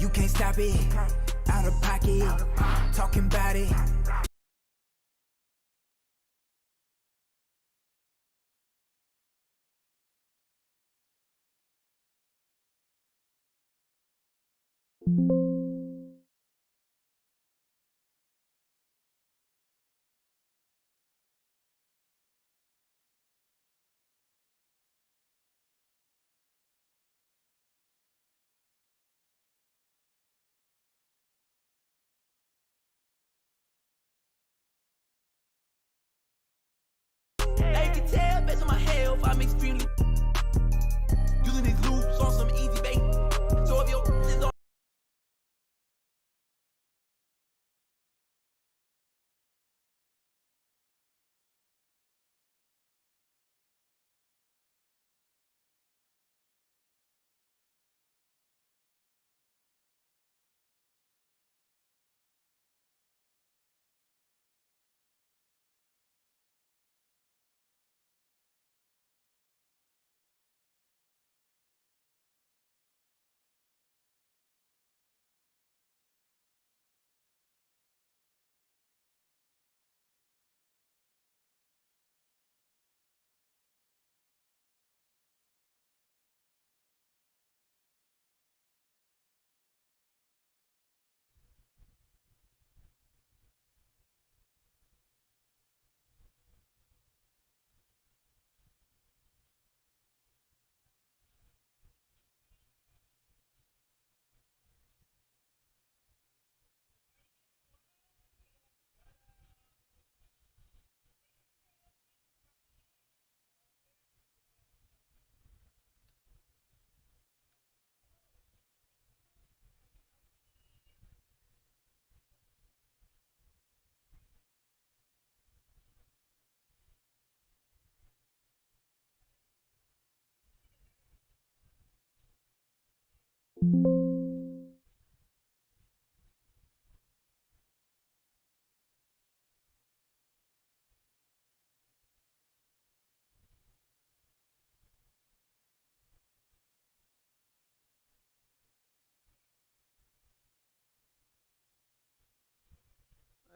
You can't stop it. Out of pocket. Talking about it. They can tell based on my health, I'm extremely using these loops on some easy bait. So if your is on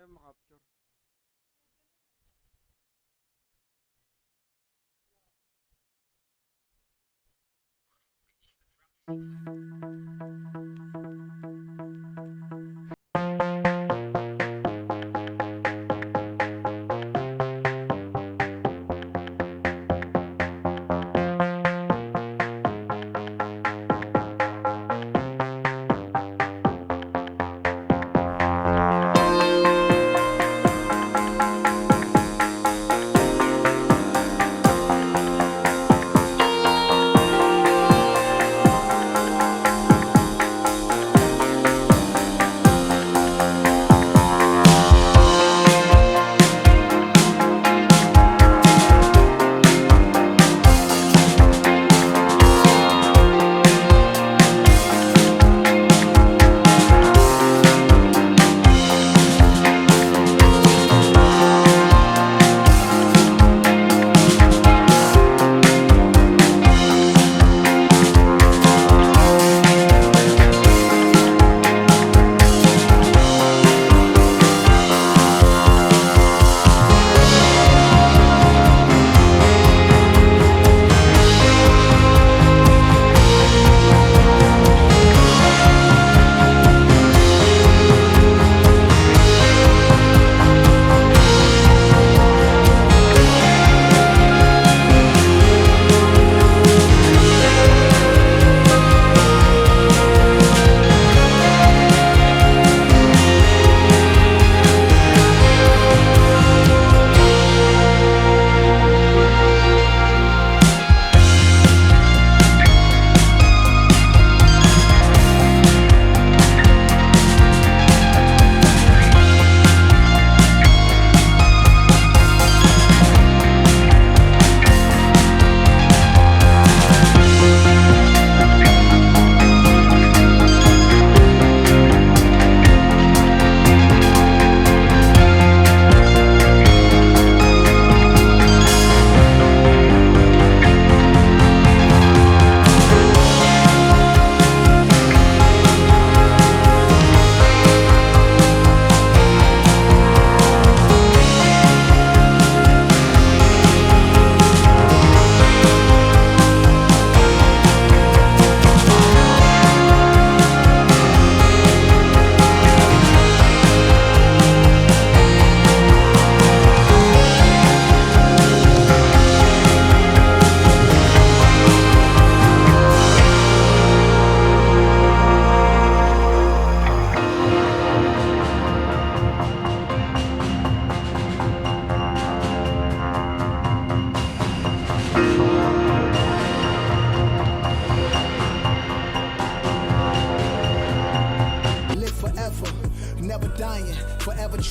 معطر.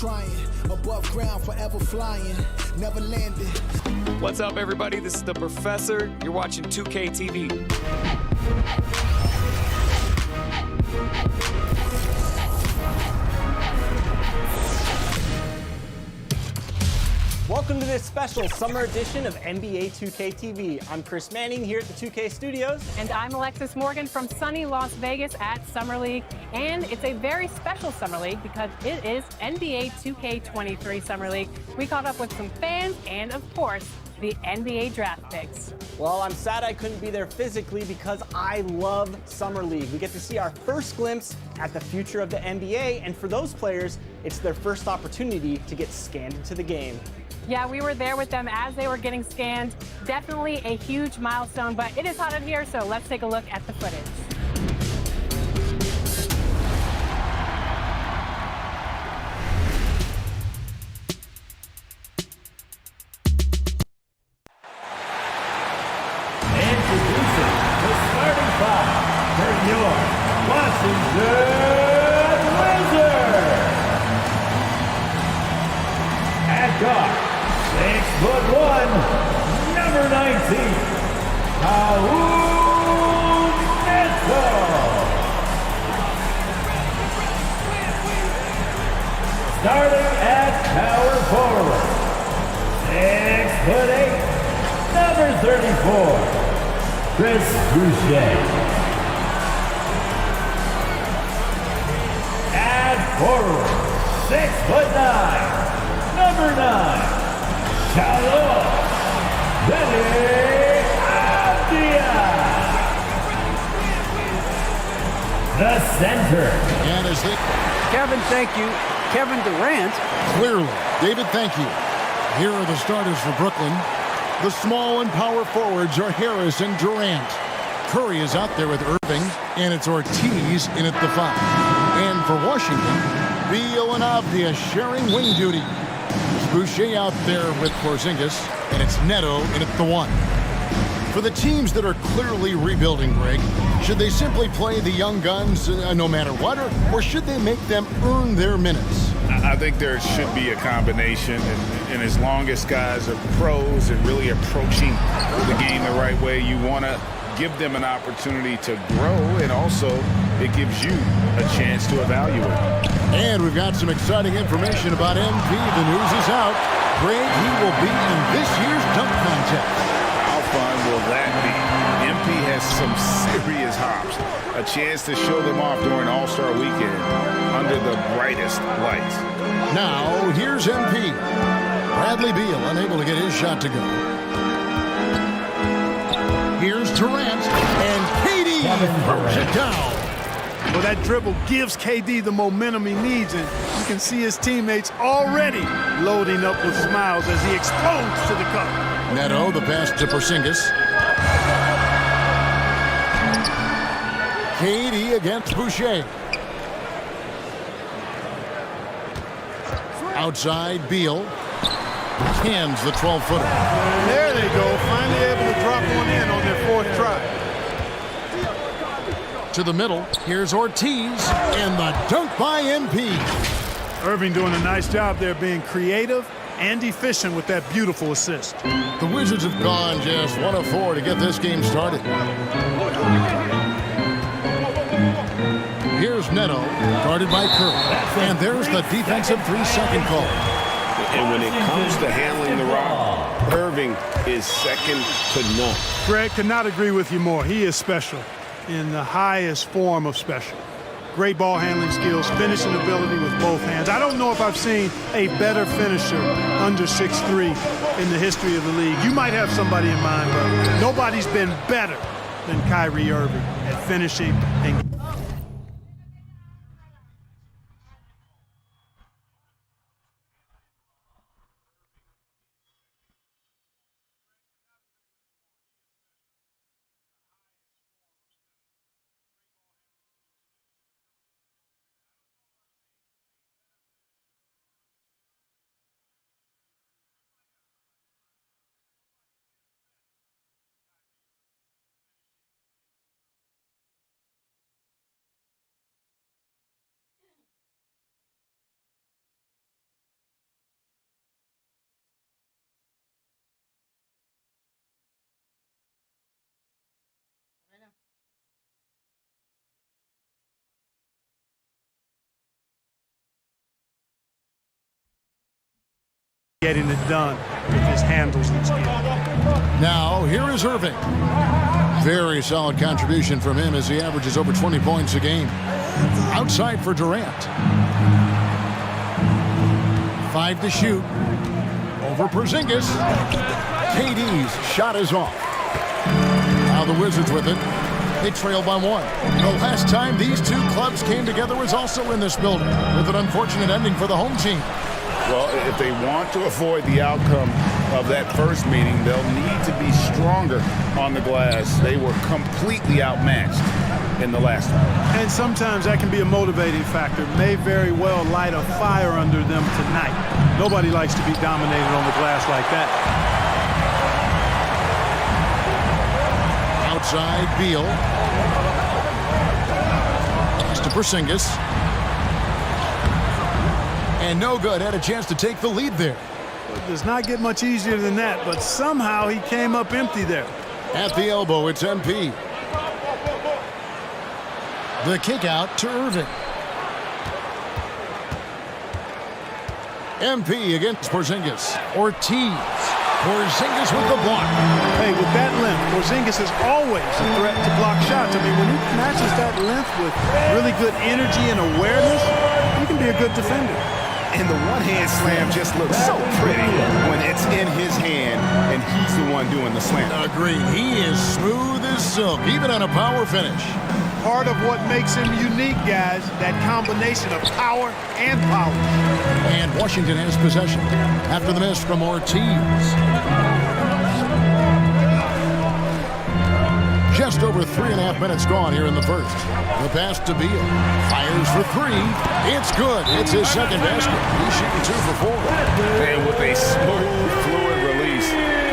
trying. Above ground, forever flying. Never landing. What's up, everybody? This is the Professor. You're watching 2K TV. Welcome to this special summer edition of NBA 2K TV. I'm Chris Manning here at the 2K Studios. And I'm Alexis Morgan from sunny Las Vegas at Summer League. And it's a very special Summer League because it is NBA 2K23 Summer League. We caught up with some fans and, of course, the NBA draft picks. Well, I'm sad I couldn't be there physically because I love Summer League. We get to see our first glimpse at the future of the NBA, and for those players, it's their first opportunity to get scanned into the game. Yeah, we were there with them as they were getting scanned. Definitely a huge milestone, but it is hot in here, so let's take a look at the footage. Introducing the starting five for your Washington Wizards. At guard, 6'1", number 19, Raul Neto. Starting at power forward, 6'8", number 34, Chris Boucher. At forward, 6'9", number 9, Charles Abdia. The center. And is hit. Kevin, thank you. Kevin Durant. Clearly. David, thank you. Here are the starters for Brooklyn. The small and power forwards are Harris and Durant. Curry is out there with Irving, and it's Ortiz in at the 5. And for Washington, Beal and Avdia sharing wing duty. It's Boucher out there with Porzingis, and it's Neto in at the 1. For the teams that are clearly rebuilding, Greg, should they simply play the young guns no matter what, or should they make them earn their minutes? I think there should be a combination, and as long as guys are pros and really approaching the game the right way, you want to give them an opportunity to grow, and also it gives you a chance to evaluate. And we've got some exciting information about MP. The news is out. Greg, he will be in this year's dunk contest. How fun will that be? MP has some serious hops. A chance to show them off during All-Star Weekend under the brightest lights. Now, here's MP. Bradley Beal unable to get his shot to go. Here's Durant, and KD throws it down. Well, that dribble gives KD the momentum he needs, and you can see his teammates already loading up with smiles as he explodes to the cup. Neto, the pass to Porzingis. KD against Boucher. Outside, Beal hands the 12-footer. There they go, finally able to drop one in on their 4th try. To the middle, here's Ortiz, and the dunk by MP. Irving doing a nice job there being creative and efficient with that beautiful assist. The Wizards have gone just 1 of 4 to get this game started. Here's Neto, guarded by Curry. And there's the defensive 3-second call. And when it comes to handling the rock, Irving is second to none. Greg, could not agree with you more. He is special in the highest form of special. Great ball handling skills, finishing ability with both hands. I don't know if I've seen a better finisher under 6'3" in the history of the league. You might have somebody in mind, but nobody's been better than Kyrie Irving at finishing and getting it done with his handles and skill. Now, here is Irving. Very solid contribution from him as he averages over 20 points a game. Outside for Durant. 5 to shoot. Over Porzingis. KD's shot is off. Now the Wizards with it. They trail by 1. The last time these two clubs came together was also in this building, with an unfortunate ending for the home team. Well, if they want to avoid the outcome of that first meeting, they'll need to be stronger on the glass. They were completely outmatched in the last one. And sometimes that can be a motivating factor. May very well light a fire under them tonight. Nobody likes to be dominated on the glass like that. Outside, Beal. Pass to Porzingis. And no good. Had a chance to take the lead there. It does not get much easier than that, but somehow he came up empty there. At the elbow, it's MP. The kick out to Irving. MP against Porzingis. Ortiz. Porzingis with the block. Hey, with that length, Porzingis is always a threat to block shots. I mean, when he matches that length with really good energy and awareness, he can be a good defender. And the one-hand slam just looks so pretty when it's in his hand and he's the one doing the slam. Agreed. He is smooth as silk, even on a power finish. Part of what makes him unique, guys, that combination of power and power. And Washington has possession after the miss from Ortiz. Just over 3.5 minutes gone here in the first. The pass to Beal. Fires for 3. It's good. It's his second basket. He's shooting 2 for 4. And with a smooth, fluid release,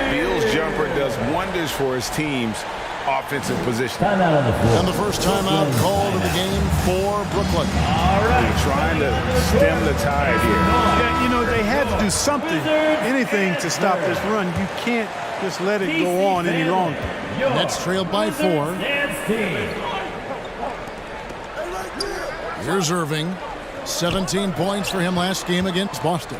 Beal's jumper does wonders for his team's offensive position. Timeout on the floor. And the first timeout called in the game for Brooklyn. All right. They're trying to stem the tide here. Yeah, you know, they had to do something, anything to stop this run. You can't just let it go on any longer. Nets trailed by 4. Here's Irving. 17 points for him last game against Boston.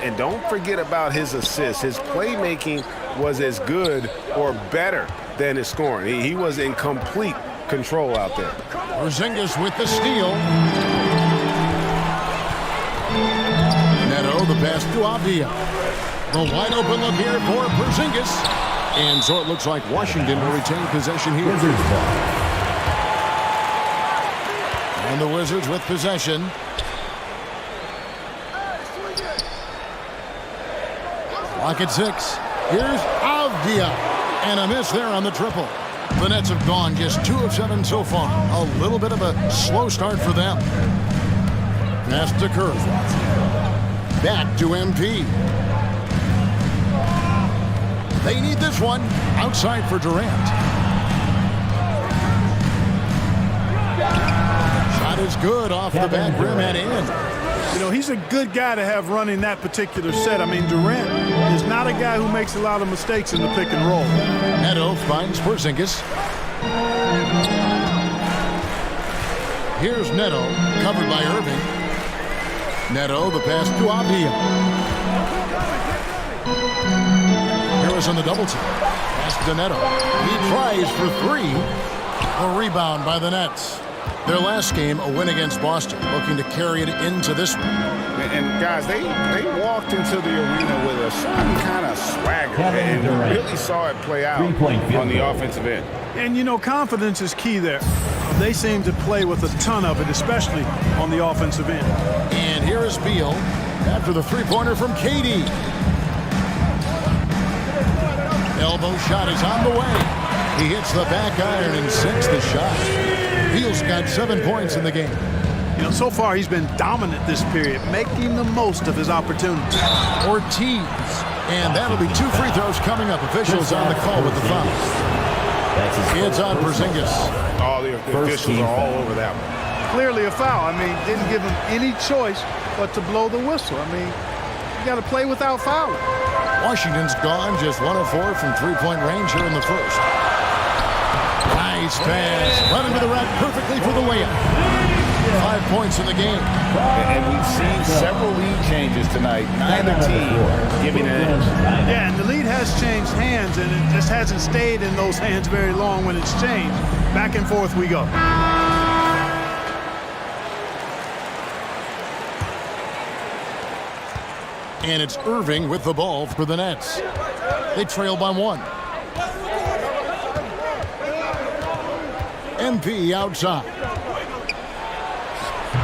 And don't forget about his assists. His playmaking was as good or better than his scoring. He was in complete control out there. Porzingis with the steal. Neto, the pass to Avdia. The wide open look here for Porzingis. And so it looks like Washington will retain possession here. Wizards ball. And the Wizards with possession. Clock at 6. Here's Avdia. And a miss there on the triple. The Nets have gone just 2 of 7 so far. A little bit of a slow start for them. Pass to Kerr. Back to MP. They need this one. Outside for Durant. Shot is good off the back rim and in. You know, he's a good guy to have running that particular set. I mean, Durant is not a guy who makes a lot of mistakes in the pick and roll. Neto finds Porzingis. Here's Neto, covered by Irving. Neto, the pass to Avdia. Harris on the double team. Pass to Neto. He tries for 3. A rebound by the Nets. Their last game, a win against Boston, looking to carry it into this one. And guys, they walked into the arena with a certain kind of swagger and really saw it play out on the offensive end. And, you know, confidence is key there. They seem to play with a ton of it, especially on the offensive end. And here is Beal after the three-pointer from KD. Elbow shot is on the way. He hits the back iron and sinks the shot. Beal's got 7 points in the game. You know, so far he's been dominant this period, making the most of his opportunities. Ortiz. And that'll be 2 free throws coming up. Officials on the call with the foul. It's on Porzingis. All the officials are all over that one. Clearly a foul. I mean, didn't give him any choice but to blow the whistle. I mean, you got to play without fouling. Washington's gone just 1 of 4 from three-point range here in the first. Nice pass. Running to the rack perfectly for the layup. 5 points in the game. And we've seen several lead changes tonight. Neither team giving an edge. Yeah, and the lead has changed hands, and it just hasn't stayed in those hands very long when it's changed. Back and forth we go. And it's Irving with the ball for the Nets. They trail by 1. MP outside.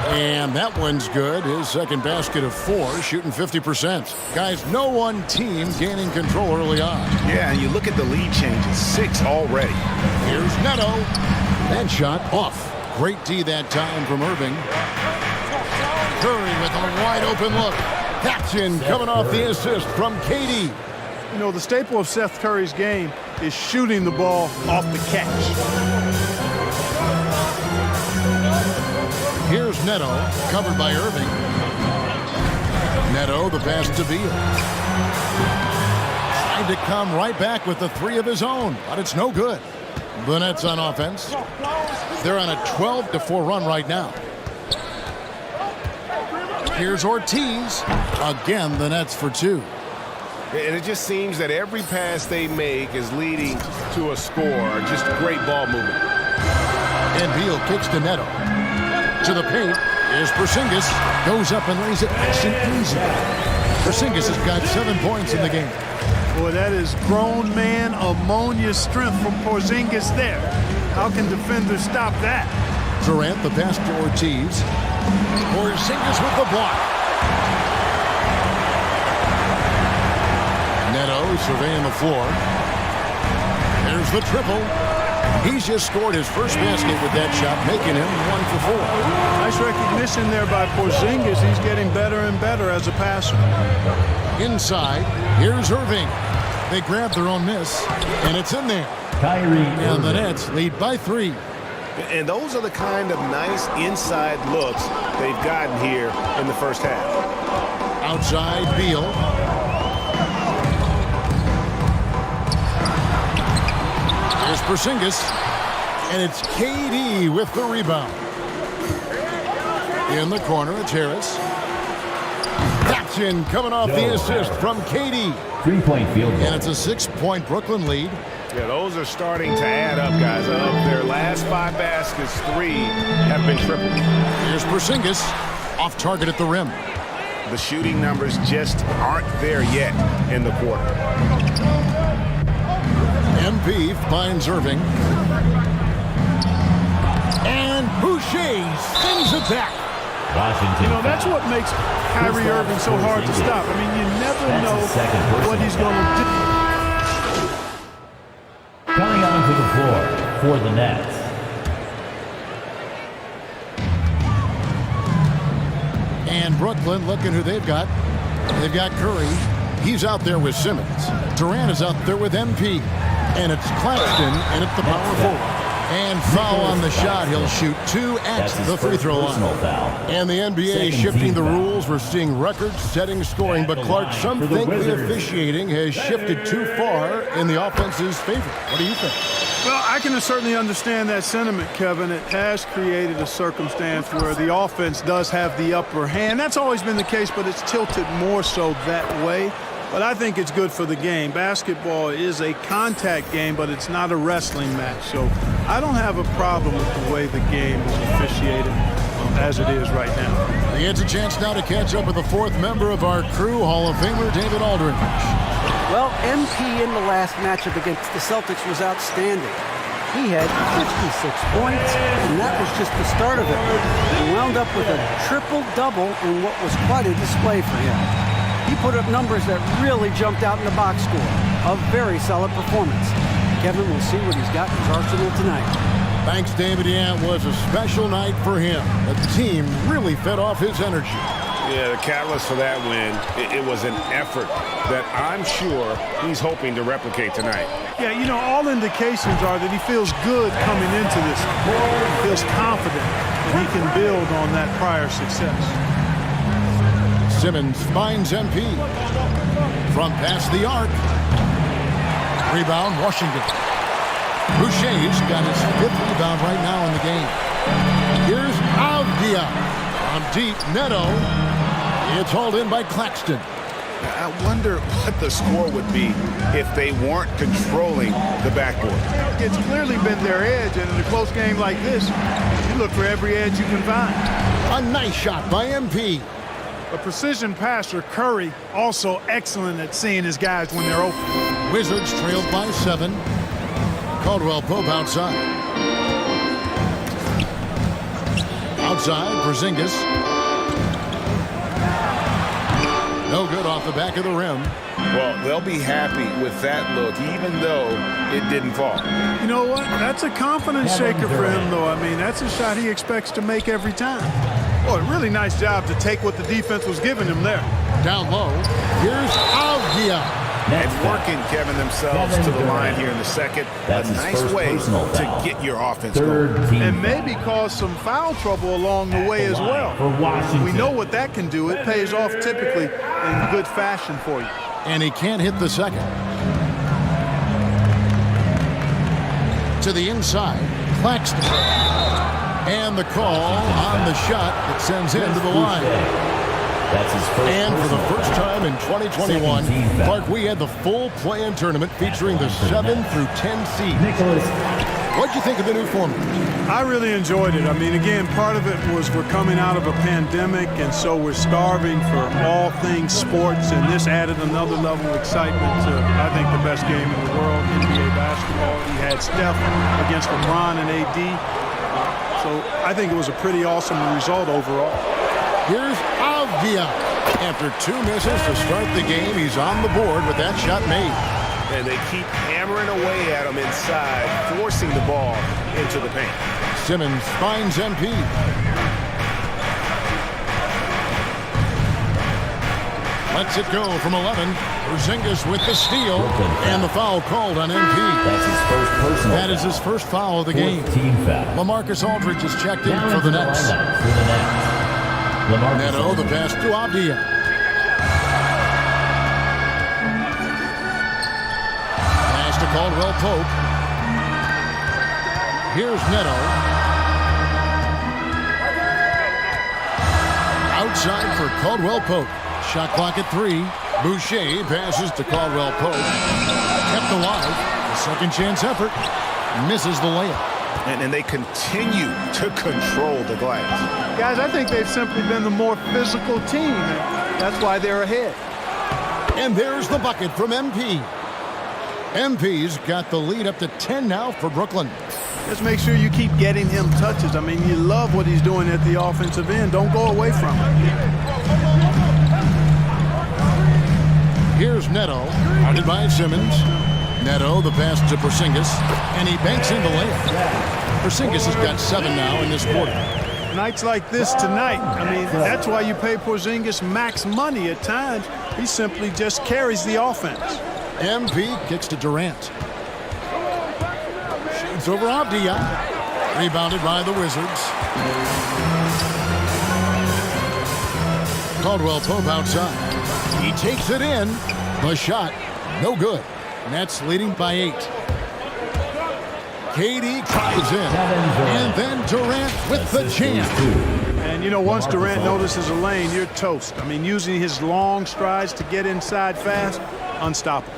And that one's good. His second basket of 4, shooting 50%. Guys, no one team gaining control early on. Yeah, and you look at the lead changes, 6 already. Here's Neto. That shot off. Great D that time from Irving. Curry with a wide open look. Captain coming off the assist from KD. You know, the staple of Seth Curry's game is shooting the ball off the catch. Here's Neto, covered by Irving. Neto, the pass to Beal. Tried to come right back with the 3 of his own, but it's no good. The Nets on offense. They're on a 12-4 run right now. Here's Ortiz. Again, the Nets for 2. And it just seems that every pass they make is leading to a score. Just great ball movement. And Beal kicks to Neto. To the paint is Porzingis. Goes up and lays it nice and easy. Porzingis has got 7 points in the game. Boy, that is grown man ammonia strength from Porzingis there. How can defenders stop that? Durant, the pass to Ortiz. Porzingis with the block. Neto surveying the floor. There's the triple. He's just scored his first basket with that shot, making him 1 for 4. Nice recognition there by Porzingis. He's getting better and better as a passer. Inside, here's Irving. They grab their own miss, and it's in there. Kyrie and the Nets lead by 3. And those are the kind of nice inside looks they've gotten here in the first half. Outside, Beal. Here's Porzingis, and it's KD with the rebound. In the corner, it's Harris. Captain coming off the assist from KD. 3-point field goal. And it's a 6-point Brooklyn lead. Yeah, those are starting to add up, guys. Of their last 5 baskets, 3 have been tripled. Here's Porzingis, off target at the rim. The shooting numbers just aren't there yet in the quarter. MP finds Irving. And Boucher sends it back. Washington. You know, that's what makes Kyrie Irving so hard to stop. I mean, you never know what he's going to do. Coming onto the floor for the Nets. And Brooklyn, looking who they've got. They've got Curry. He's out there with Simmons. Durant is out there with MP. And it's Claxton, and it's the power forward. And foul on the shot. He'll shoot 2 at the free throw line. And the NBA shifting the rules. We're seeing record-setting scoring. But, Clark, some think the officiating has shifted too far in the offense's favor. What do you think? Well, I can certainly understand that sentiment, Kevin. It has created a circumstance where the offense does have the upper hand. That's always been the case, but it's tilted more so that way. But I think it's good for the game. Basketball is a contact game, but it's not a wrestling match. So I don't have a problem with the way the game is officiated as it is right now. He gets a chance now to catch up with the 4th member of our crew, Hall of Famer David Aldridge. Well, MP in the last matchup against the Celtics was outstanding. He had 56 points, and that was just the start of it. He wound up with a triple-double in what was quite a display for him. He put up numbers that really jumped out in the box score. A very solid performance. Kevin will see what he's got in his arsenal tonight. Thanks, David. Yeah, it was a special night for him. The team really fed off his energy. Yeah, the catalyst for that win, it was an effort that I'm sure he's hoping to replicate tonight. Yeah, you know, all indications are that he feels good coming into this. He feels confident that he can build on that prior success. Simmons finds MP from past the arc. Rebound, Washington. Boucher's got his 5th rebound right now in the game. Here's Avdia. On deep, Neto. It's hauled in by Claxton. I wonder what the score would be if they weren't controlling the backboard. It's clearly been their edge, and in a close game like this, you look for every edge you can find. A nice shot by MP. A precision passer, Curry, also excellent at seeing his guys when they're open. Wizards trailed by 7. Caldwell Pope outside. Outside, Porzingis. No good off the back of the rim. Well, they'll be happy with that look, even though it didn't fall. You know what? That's a confidence shaker for him, though. I mean, that's a shot he expects to make every time. Boy, really nice job to take what the defense was giving him there. Down low, here's Avdia. And working, Kevin, themselves to the line here in the second. A nice way to get your offense going. And maybe cause some foul trouble along the way as well. We know what that can do. It pays off typically in good fashion for you. And he can't hit the second. To the inside, Claxton. And the call on the shot that sends him to the line. That's his first. And for the first time in 2021, Clark, we had the full play-in tournament featuring the 7 through 10 seeds. What'd you think of the new format? I really enjoyed it. I mean, again, part of it was we're coming out of a pandemic, and so we're starving for all things sports, and this added another level of excitement to, I think, the best game in the world, NBA basketball. You had Steph against LeBron and AD. So I think it was a pretty awesome result overall. Here's Avdia. After 2 misses to start the game, he's on the board with that shot made. And they keep hammering away at him inside, forcing the ball into the paint. Simmons finds MP. Lets it go from 11. Porzingis with the steal. And the foul called on MP. That's his first personal. That is his first foul of the game. Team foul. LaMarcus Aldridge is checked in for the Nets. Neto, the pass to Avdia. Pass to Caldwell Pope. Here's Neto. Outside for Caldwell Pope. Shot clock at 3. Boucher passes to Caldwell Pope. Kept alive. A second chance effort. Misses the layup. And they continue to control the glass. Guys, I think they've simply been the more physical team. That's why they're ahead. And there's the bucket from MP. MP's got the lead up to 10 now for Brooklyn. Just make sure you keep getting him touches. I mean, you love what he's doing at the offensive end. Don't go away from it. Here's Neto, guarded by Simmons. Neto, the pass to Porzingis, and he banks in the layup. Porzingis has got 7 now in this quarter. Nights like this tonight, I mean, that's why you pay Porzingis max money at times. He simply just carries the offense. MP kicks to Durant. Shoots over Avdia. Rebounded by the Wizards. Caldwell Pope outside. He takes it in. The shot, no good. Nets leading by 8. KD tries in. And then Durant with the jam. And, you know, once Durant notices a lane, you're toast. I mean, using his long strides to get inside fast, unstoppable.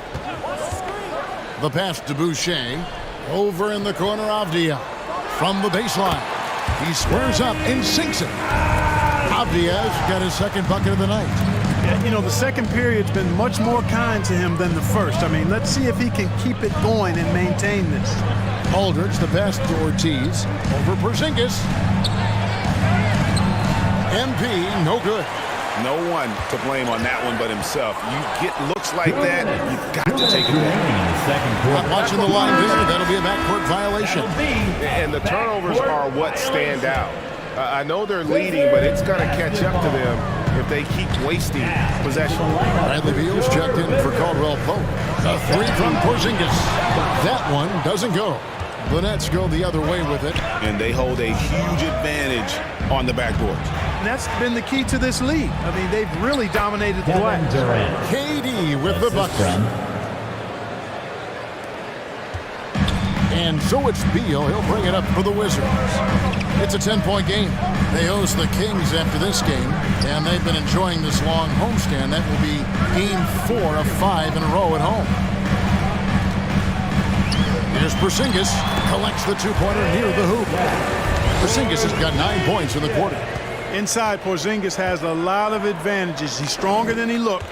The pass to Boucher. Over in the corner, Avdia. From the baseline. He squares up and sinks it. Avdia's got his second bucket of the night. You know, the second period's been much more kind to him than the first. I mean, let's see if he can keep it going and maintain this. Aldridge, the pass to Ortiz. Over Porzingis. MP, no good. No one to blame on that one but himself. You get looks like that, you've got to take it back. Not watching the line there. That'll be a backcourt violation. And the turnovers are what stand out. I know they're leading, but it's going to catch up to them if they keep wasting possession. Bradley Beal's checked in for Caldwell Pope. A 3 from Porzingis. That one doesn't go. The Nets go the other way with it. And they hold a huge advantage on the backboard. And that's been the key to this league. I mean, they've really dominated the glass. KD with the bucket. And so it's Beal. He'll bring it up for the Wizards. It's a 10-point game. They host the Kings after this game, and they've been enjoying this long homestand. That will be game 4 of 5 in a row at home. Here's Porzingis. Collects the two-pointer near the hoop. Porzingis has got 9 points in the quarter. Inside, Porzingis has a lot of advantages. He's stronger than he looks.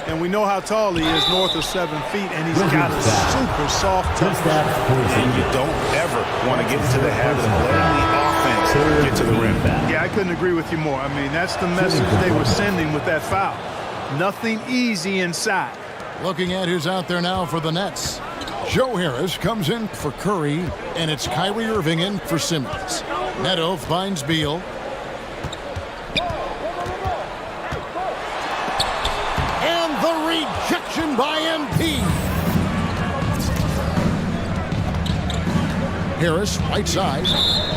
And we know how tall he is, north of 7 feet, and he's got a super soft touch. And you don't ever want to get into the habit of letting the offense get to the rim. Yeah, I couldn't agree with you more. I mean, that's the message they were sending with that foul. Nothing easy inside. Looking at who's out there now for the Nets. Joe Harris comes in for Curry, and it's Kyrie Irving in for Simmons. Neto finds Beal. Rejection by MP. Harris, right side,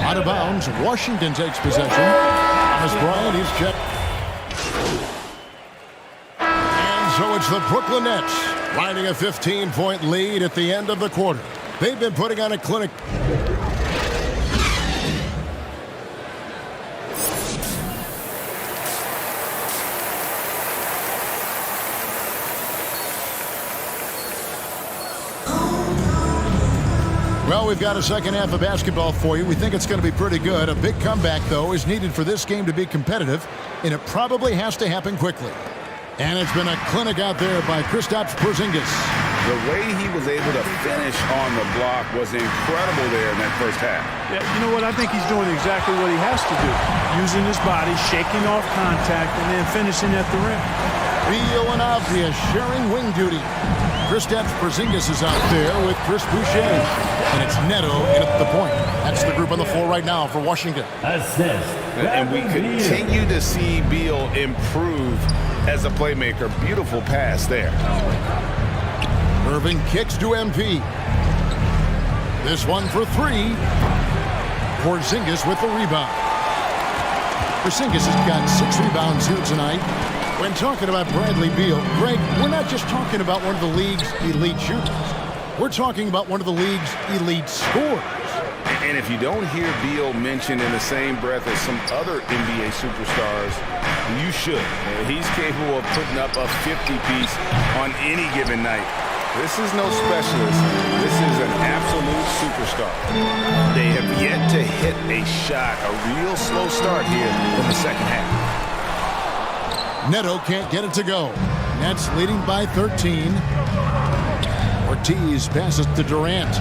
out of bounds. Washington takes possession. Thomas Bryant, he's checked. And so it's the Brooklyn Nets riding a 15-point lead at the end of the quarter. They've been putting on a clinic. Well, we've got a second half of basketball for you. We think it's going to be pretty good. A big comeback, though, is needed for this game to be competitive, and it probably has to happen quickly. And it's been a clinic out there by Kristaps Porzingis. The way he was able to finish on the block was incredible there in that first half. Yeah, you know what? I think he's doing exactly what he has to do. Using his body, shaking off contact, and then finishing at the rim. Beal and Avdia sharing wing duty. Kristaps Porzingis is out there with Chris Boucher. And it's Neto in at the point. That's the group on the floor right now for Washington. And we continue to see Beal improve as a playmaker. Beautiful pass there. Irving kicks to MP. This one for 3. Porzingis with the rebound. Porzingis has got 6 rebounds here tonight. When talking about Bradley Beal, Greg, we're not just talking about one of the league's elite shooters. We're talking about one of the league's elite scorers. And if you don't hear Beal mentioned in the same breath as some other NBA superstars, you should. He's capable of putting up a 50-piece on any given night. This is no specialist. This is an absolute superstar. They have yet to hit a shot, a real slow start here in the second half. Neto can't get it to go. Nets leading by 13. Ortiz passes to Durant.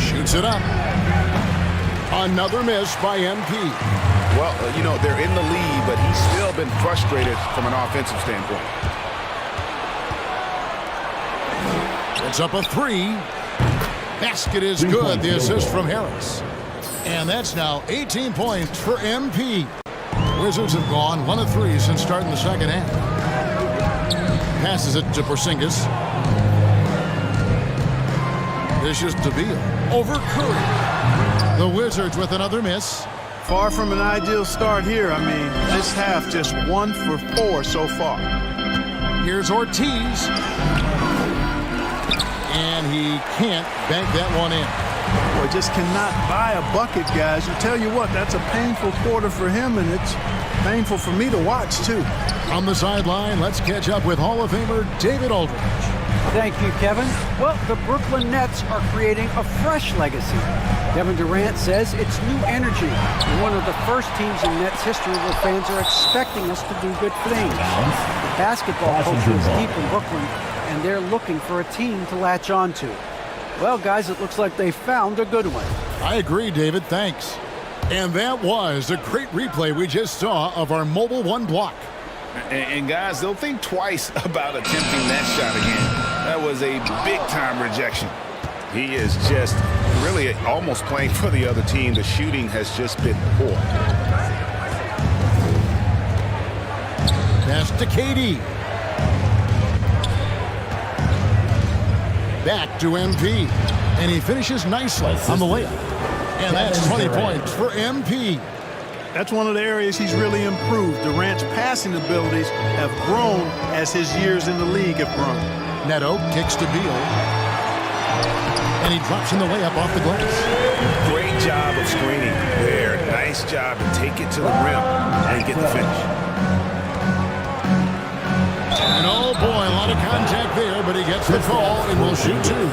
Shoots it up. Another miss by MP. Well, you know, they're in the lead, but he's still been frustrated from an offensive standpoint. It's up a 3. Basket is good. The assist from Harris. And that's now 18 points for MP. Wizards have gone 1 of 3 since starting the second half. Passes it to Porzingis. Dishes to Beal. Over Curry. The Wizards with another miss. Far from an ideal start here. I mean, this half just 1 for 4 so far. Here's Ortiz. And he can't bank that one in. Boy, just cannot buy a bucket, guys. You tell you what, that's a painful quarter for him, and it's painful for me to watch, too. On the sideline, let's catch up with Hall of Famer David Aldridge. Thank you, Kevin. Well, the Brooklyn Nets are creating a fresh legacy. Kevin Durant says it's new energy. We're one of the first teams in Nets history where fans are expecting us to do good things. The basketball culture is deep in Brooklyn, and they're looking for a team to latch on to. Well, guys, it looks like they found a good one. I agree, David. Thanks. And that was a great replay we just saw of our Mobile One block. And guys, they'll think twice about attempting that shot again. That was a big-time rejection. He is just really almost playing for the other team. The shooting has just been poor. Pass to KD. Back to MP. And he finishes nicely on the layup. And that's 20 points for MP. That's one of the areas he's really improved. Durant's passing abilities have grown as his years in the league have grown. Neto kicks to Beal. And he drops in the layup off the glass. Great job of screening there. Nice job to take it to the rim and get the finish. And oh boy, a lot of contact there, but he gets the call and will shoot two.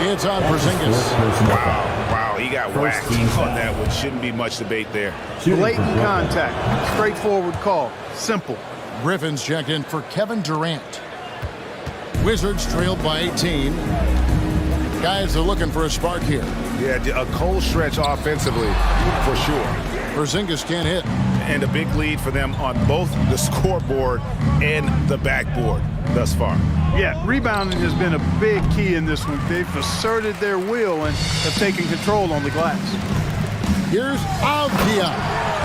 It's on Porzingis. Wow, he got whacked on that one. Shouldn't be much debate there. Blatant contact. Straightforward call. Simple. Griffin's checked in for Kevin Durant. Wizards trailed by 18. Guys are looking for a spark here. Yeah, a cold stretch offensively for sure. Porzingis can't hit. And a big lead for them on both the scoreboard and the backboard thus far. Yeah, rebounding has been a big key in this one. They've asserted their will and have taken control on the glass. Here's Avdia.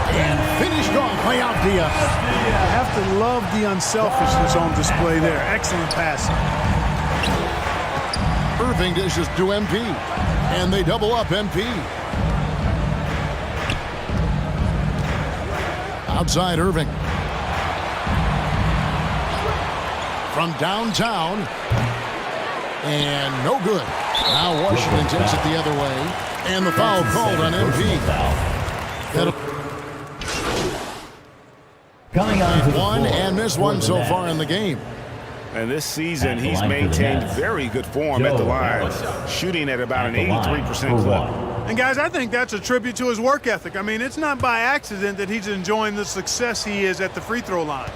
And finished off by Avdia. You have to love the unselfishness on display there. Excellent passing. Irving dishes to MP. And they double up MP. Outside Irving. From downtown. And no good. Now Washington takes it the other way. And the foul called on MP. Coming on to the one floor and missed one so far in the game. And this season, he's maintained very good form at the line, shooting at about an 83% clip. And guys, I think that's a tribute to his work ethic. I mean, it's not by accident that he's enjoying the success he is at the free throw line.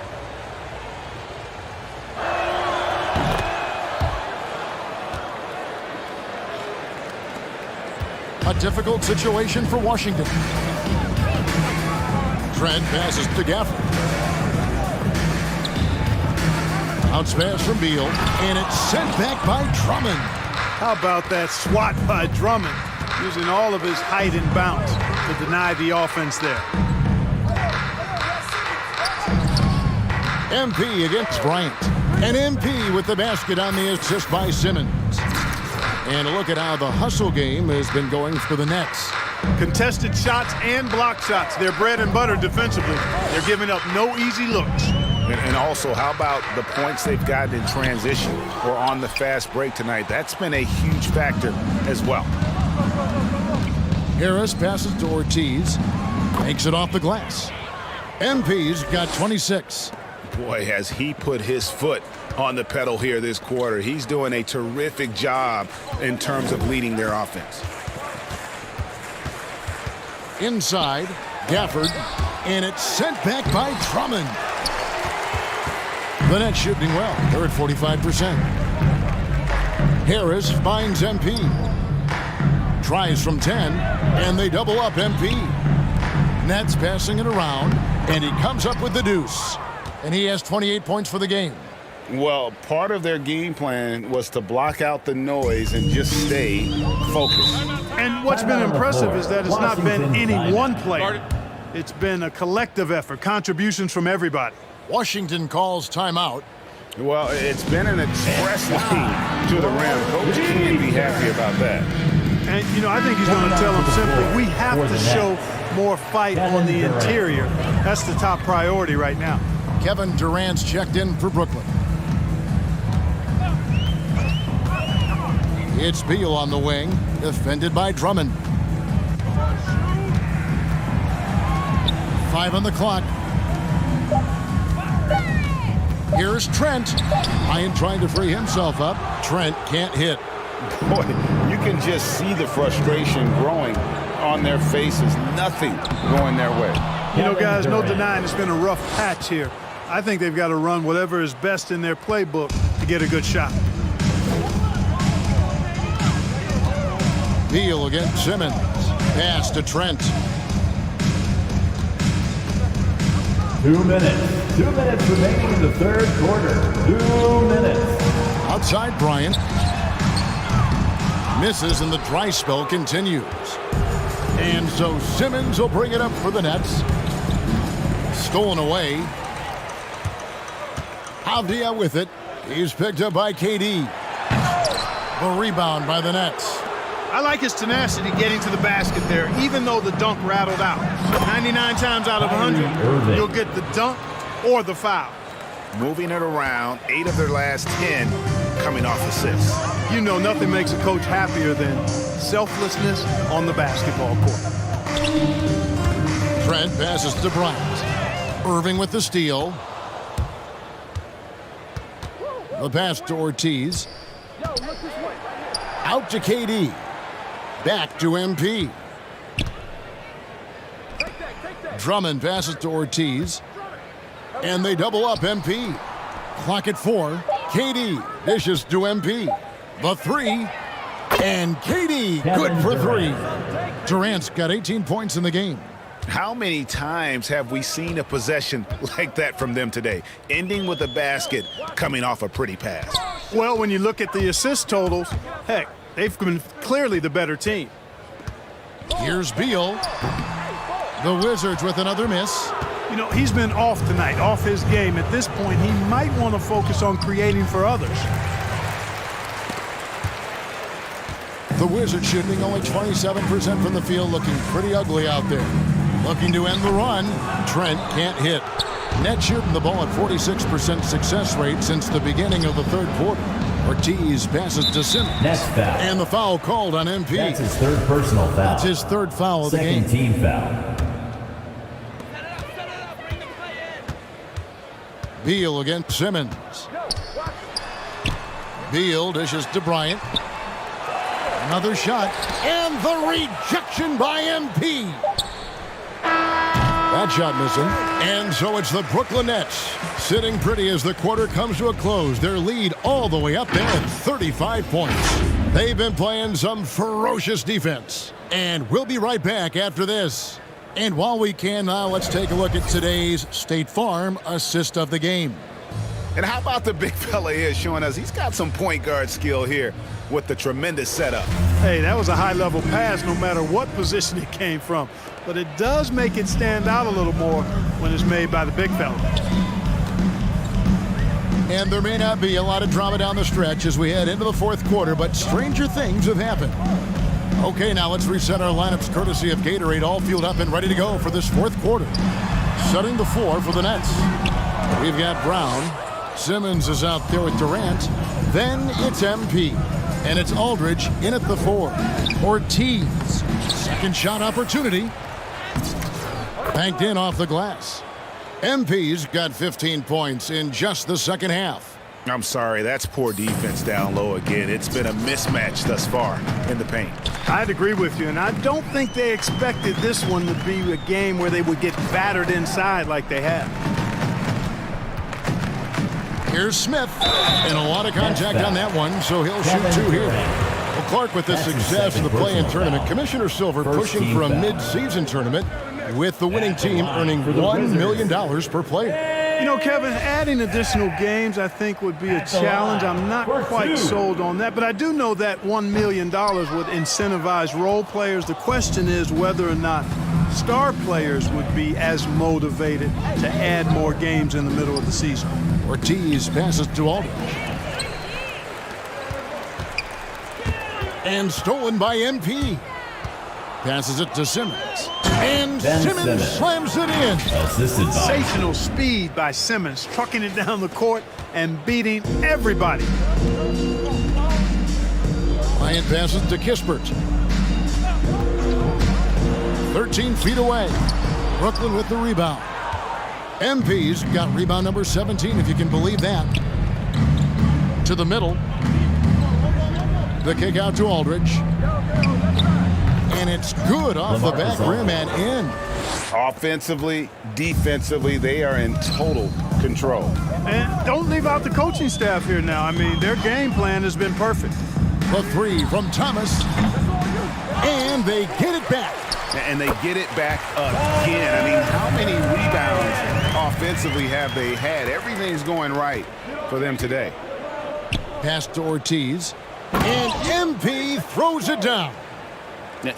A difficult situation for Washington. Trent passes to Gafford. Bounce pass from Beal, and it's sent back by Drummond. How about that swat by Drummond, using all of his height and bounce to deny the offense there. MP against Bryant. And MP with the basket on the assist by Simmons. And look at how the hustle game has been going for the Nets. Contested shots and block shots. They're bread and butter defensively. They're giving up no easy looks. And also, how about the points they've gotten in transition or on the fast break tonight? That's been a huge factor as well. Harris passes to Ortiz. Makes it off the glass. MP's got 26. Boy, has he put his foot on the pedal here this quarter. He's doing a terrific job in terms of leading their offense. Inside, Gafford, and it's sent back by Drummond. The Nets shooting well. They're at 45%. Harris finds MP. Tries from 10, and they double up MP. Nets passing it around, and he comes up with the deuce. And he has 28 points for the game. Well, part of their game plan was to block out the noise and just stay focused. And what's been impressive is that it's not been any one player. It's been a collective effort, contributions from everybody. Washington calls timeout. Well, it's been an express lane to the rim. Coach can't be happy about that. And, you know, I think he's going to tell them simply, we have to show more fight on the interior. That's the top priority right now. Kevin Durant's checked in for Brooklyn. It's Beal on the wing, defended by Drummond. 5 on the clock. Here's Trent. Ryan trying to free himself up. Trent can't hit. Boy, you can just see the frustration growing on their faces. Nothing going their way. You know, guys, no denying it's been a rough patch here. I think they've got to run whatever is best in their playbook to get a good shot. Beal against Simmons. Pass to Trent. 2 minutes. 2 minutes remaining in the third quarter. 2 minutes. Outside Bryant. Misses and the dry spell continues. And so Simmons will bring it up for the Nets. Stolen away. Avdia with it. He's picked up by KD. The rebound by the Nets. I like his tenacity getting to the basket there, even though the dunk rattled out. 99 times out of 100, you'll get the dunk or the foul. Moving it around, 8 of their last 10 coming off assists. You know, nothing makes a coach happier than selflessness on the basketball court. Trent passes to Bryant. Irving with the steal. The pass to Ortiz. Out to KD. Back to MP. Drummond passes to Ortiz. And they double up MP. Clock at 4. KD dishes to MP. The 3. And KD good for 3. Durant's got 18 points in the game. How many times have we seen a possession like that from them today, ending with a basket coming off a pretty pass? Well, when you look at the assist totals, heck, they've been clearly the better team. Here's Beal. The Wizards with another miss. You know, he's been off tonight, off his game. At this point, he might want to focus on creating for others. The Wizards shooting only 27% from the field, looking pretty ugly out there. Looking to end the run. Trent can't hit. Net shooting the ball at 46% success rate since the beginning of the third quarter. Ortiz passes to Simmons. Next foul. And the foul called on MP. That's his third personal foul. That's his third foul of the game. Second team foul. Beal against Simmons. Beal dishes to Bryant. Another shot. And the rejection by MP. That shot missing. And so it's the Brooklyn Nets sitting pretty as the quarter comes to a close. Their lead all the way up there at 35 points. They've been playing some ferocious defense. And we'll be right back after this. And while we can now, let's take a look at today's State Farm assist of the game. And how about the big fella here showing us he's got some point guard skill here with the tremendous setup. Hey, that was a high-level pass no matter what position it came from. But it does make it stand out a little more when it's made by the big fella. And there may not be a lot of drama down the stretch as we head into the fourth quarter, but stranger things have happened. Okay, now let's reset our lineups courtesy of Gatorade, all fueled up and ready to go for this fourth quarter. Setting the floor for the Nets. We've got Brown. Simmons is out there with Durant. Then it's MP. And it's Aldridge in at the 4. Ortiz. Second shot opportunity. Banked in off the glass. MP's got 15 points in just the second half. I'm sorry, that's poor defense down low again. It's been a mismatch thus far in the paint. I'd agree with you, and I don't think they expected this one to be a game where they would get battered inside like they have. Here's Smith, and a lot of contact on that one, so he'll shoot 2 here. Well, Clark, with the success of the play-in tournament, Commissioner Silver pushing for a mid-season tournament with the winning team earning $1 million per player. You know, Kevin, adding additional games I think would be a challenge. I'm not quite sold on that, but I do know that $1 million would incentivize role players. The question is whether or not star players would be as motivated to add more games in the middle of the season. Ortiz passes to Aldridge. And stolen by MP. Passes it to Simmons. And Simmons slams it in. Sensational speed by Simmons, trucking it down the court and beating everybody. Bryant passes to Kispert. 13 feet away. Brooklyn with the rebound. MP's got rebound number 17, if you can believe that. To the middle. The kick out to Aldridge. And it's good off the back rim and in. Offensively, defensively, they are in total control. And don't leave out the coaching staff here now. I mean, their game plan has been perfect. The 3 from Thomas. And they get it back. And they get it back again. I mean, how many rebounds offensively have they had? Everything's going right for them today. Pass to Ortiz. And MP throws it down.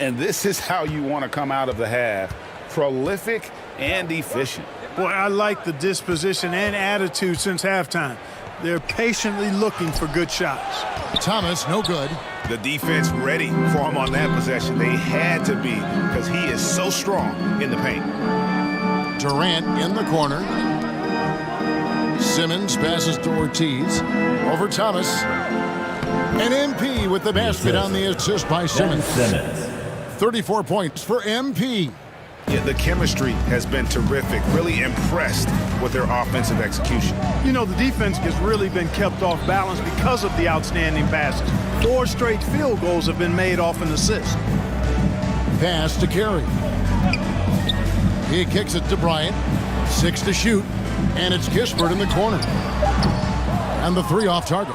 And this is how you want to come out of the half. Prolific and efficient. Boy, I like the disposition and attitude since halftime. They're patiently looking for good shots. Thomas, no good. The defense ready for him on that possession. They had to be because he is so strong in the paint. Durant in the corner. Simmons passes to Ortiz. Over Thomas. And MP with the basket on the assist by Simmons. 34 points for MP. Yeah, the chemistry has been terrific. Really impressed with their offensive execution. You know, the defense has really been kept off balance because of the outstanding passes. 4 straight field goals have been made off an assist. Pass to Carey. He kicks it to Bryant. 6 to shoot. And it's Kispert in the corner. And the 3 off target.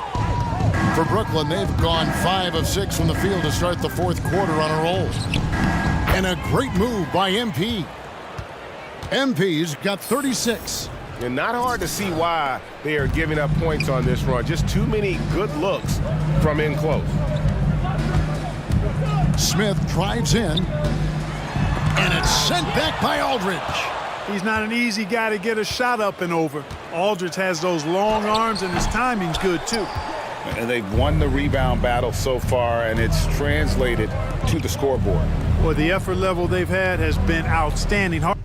For Brooklyn, they've gone 5 of 6 from the field to start the fourth quarter on a roll. And a great move by MP. MP's got 36. And not hard to see why they are giving up points on this run. Just too many good looks from in close. Smith drives in. And it's sent back by Aldridge. He's not an easy guy to get a shot up and over. Aldridge has those long arms, and his timing's good, too. And they've won the rebound battle so far, and it's translated to the scoreboard. Well, the effort level they've had has been outstanding. Hard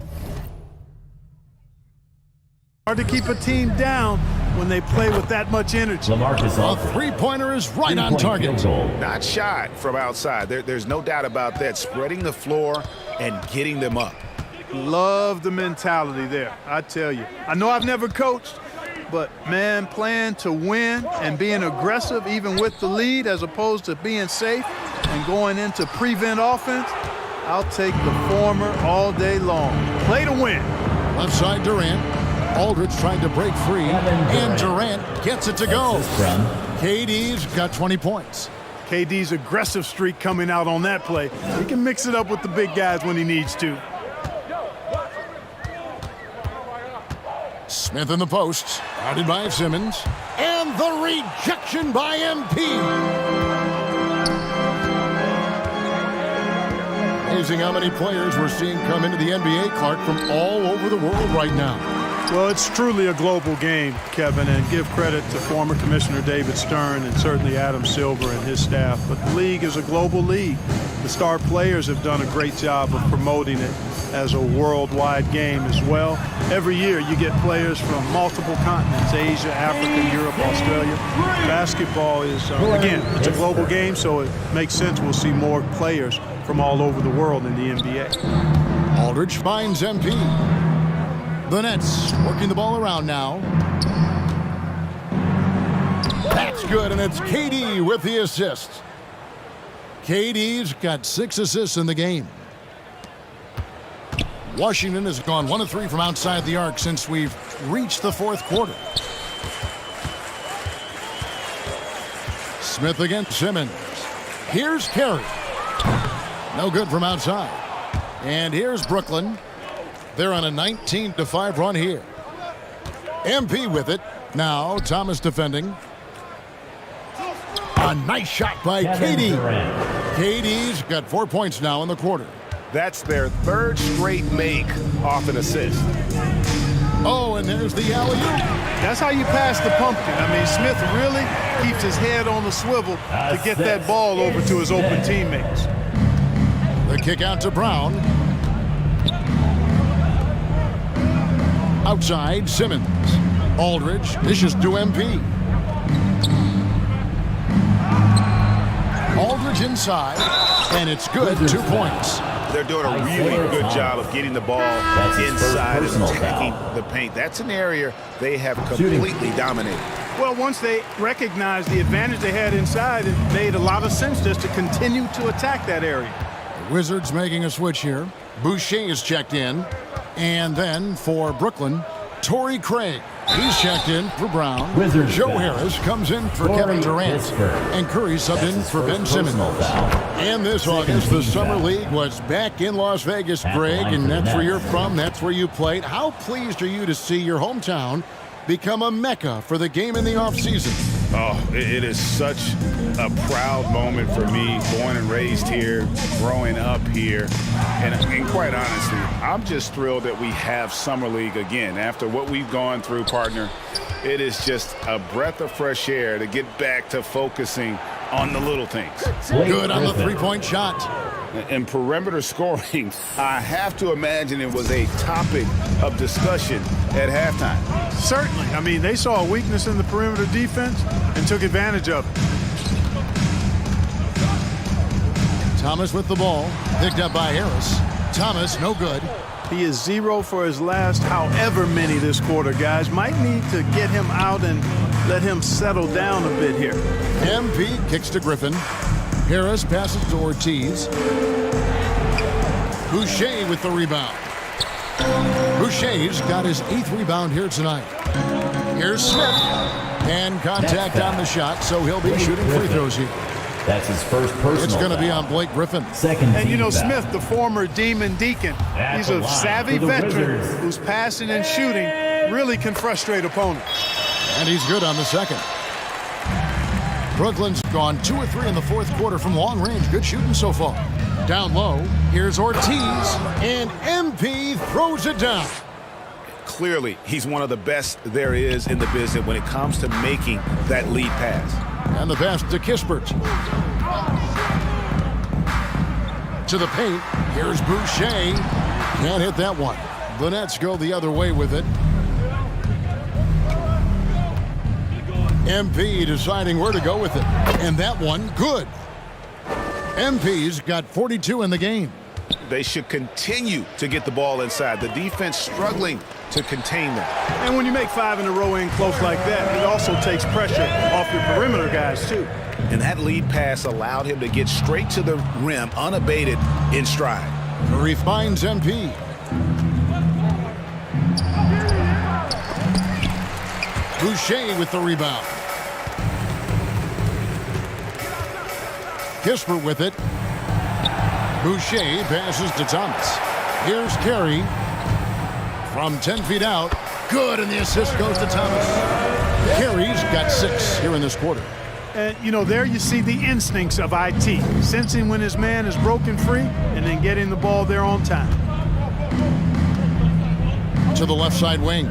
to keep a team down when they play with that much energy. A three-pointer is right on target. Not shot from outside. There's no doubt about that. Spreading the floor and getting them up. Love the mentality there, I tell you. I know I've never coached, but, man, playing to win and being aggressive even with the lead as opposed to being safe and going into prevent offense, I'll take the former all day long. Play to win. Left side Durant. Aldridge trying to break free, and Durant gets it to go. KD's got 20 points. KD's aggressive streak coming out on that play. He can mix it up with the big guys when he needs to. Smith in the post, guarded by Simmons, and the rejection by MP. Amazing how many players we're seeing come into the NBA, Clark, from all over the world right now. Well, it's truly a global game, Kevin, and give credit to former Commissioner David Stern and certainly Adam Silver and his staff. But the league is a global league. The star players have done a great job of promoting it as a worldwide game as well. Every year you get players from multiple continents, Asia, Africa, Europe, Australia. Basketball is, again, it's a global game, so it makes sense we'll see more players from all over the world in the NBA. Aldridge finds MP. The Nets working the ball around now. That's good, and it's KD with the assist. KD's got 6 assists in the game. Washington has gone 1 of 3 from outside the arc since we've reached the fourth quarter. Smith against Simmons. Here's Carey. No good from outside. And here's Brooklyn. They're on a 19-5 run here. MP with it. Now Thomas defending. A nice shot by KD. KD's got 4 points now in the quarter. That's their 3rd straight make off an assist. Oh, and there's the alley-oop. That's how you pass the pumpkin. I mean, Smith really keeps his head on the swivel to get that ball over to his open teammates. The kick out to Brown. Outside, Simmons. Aldridge dishes to MP. Aldridge inside, and it's good. 2 points. They're doing a really good job of getting the ball inside and attacking the paint. That's an area they have completely dominated. Well, once they recognized the advantage they had inside, it made a lot of sense just to continue to attack that area. The Wizards making a switch here. Boucher is checked in. And then for Brooklyn, Torrey Craig. He's checked in for Brown. Joe Harris comes in for Kevin Durant. And Curry subbed in for Ben Simmons. And this August, the Summer League was back in Las Vegas, Greg, and that's where you're from. That's where you played. How pleased are you to see your hometown become a mecca for the game in the offseason? Oh, it is such a proud moment for me, born and raised here, growing up here. And quite honestly, I'm just thrilled that we have Summer League again. After what we've gone through, partner, it is just a breath of fresh air to get back to focusing on the little things. Good on the three-point shot. And perimeter scoring, I have to imagine it was a topic of discussion at halftime. Certainly. I mean, they saw a weakness in the perimeter defense and took advantage of it. Thomas with the ball, picked up by Harris. Thomas, no good. He is 0 for his last however many this quarter, guys. Might need to get him out and let him settle down a bit here. MP kicks to Griffin. Harris passes to Ortiz. Boucher with the rebound. Boucher's got his 8th rebound here tonight. Here's Smith. And contact on the shot, so he'll be shooting free throws here. That's his first personal. It's going to be on Blake Griffin. Second. And you know, foul. Smith, the former Demon Deacon, he's a savvy veteran whose passing and shooting really can frustrate opponents. And he's good on the second. Brooklyn's gone 2 or 3 in the fourth quarter from long range. Good shooting so far. Down low, here's Ortiz, and MP throws it down. Clearly, he's one of the best there is in the business when it comes to making that lead pass. And the pass to Kispert. To the paint, here's Boucher. Can't hit that one. The Nets go the other way with it. MP deciding where to go with it. And that one, good. MP's got 42 in the game. They should continue to get the ball inside. The defense struggling to contain them. And when you make 5 in a row in close like that, it also takes pressure off your perimeter guys, too. And that lead pass allowed him to get straight to the rim, unabated in stride. Curry finds MP. Boucher with the rebound. Kispert with it. Boucher passes to Thomas. Here's Carey from 10 feet out. Good, and the assist goes to Thomas. Carey's got 6 here in this quarter. And, you know, there you see the instincts of IT, sensing when his man is broken free and then getting the ball there on time. To the left side wing.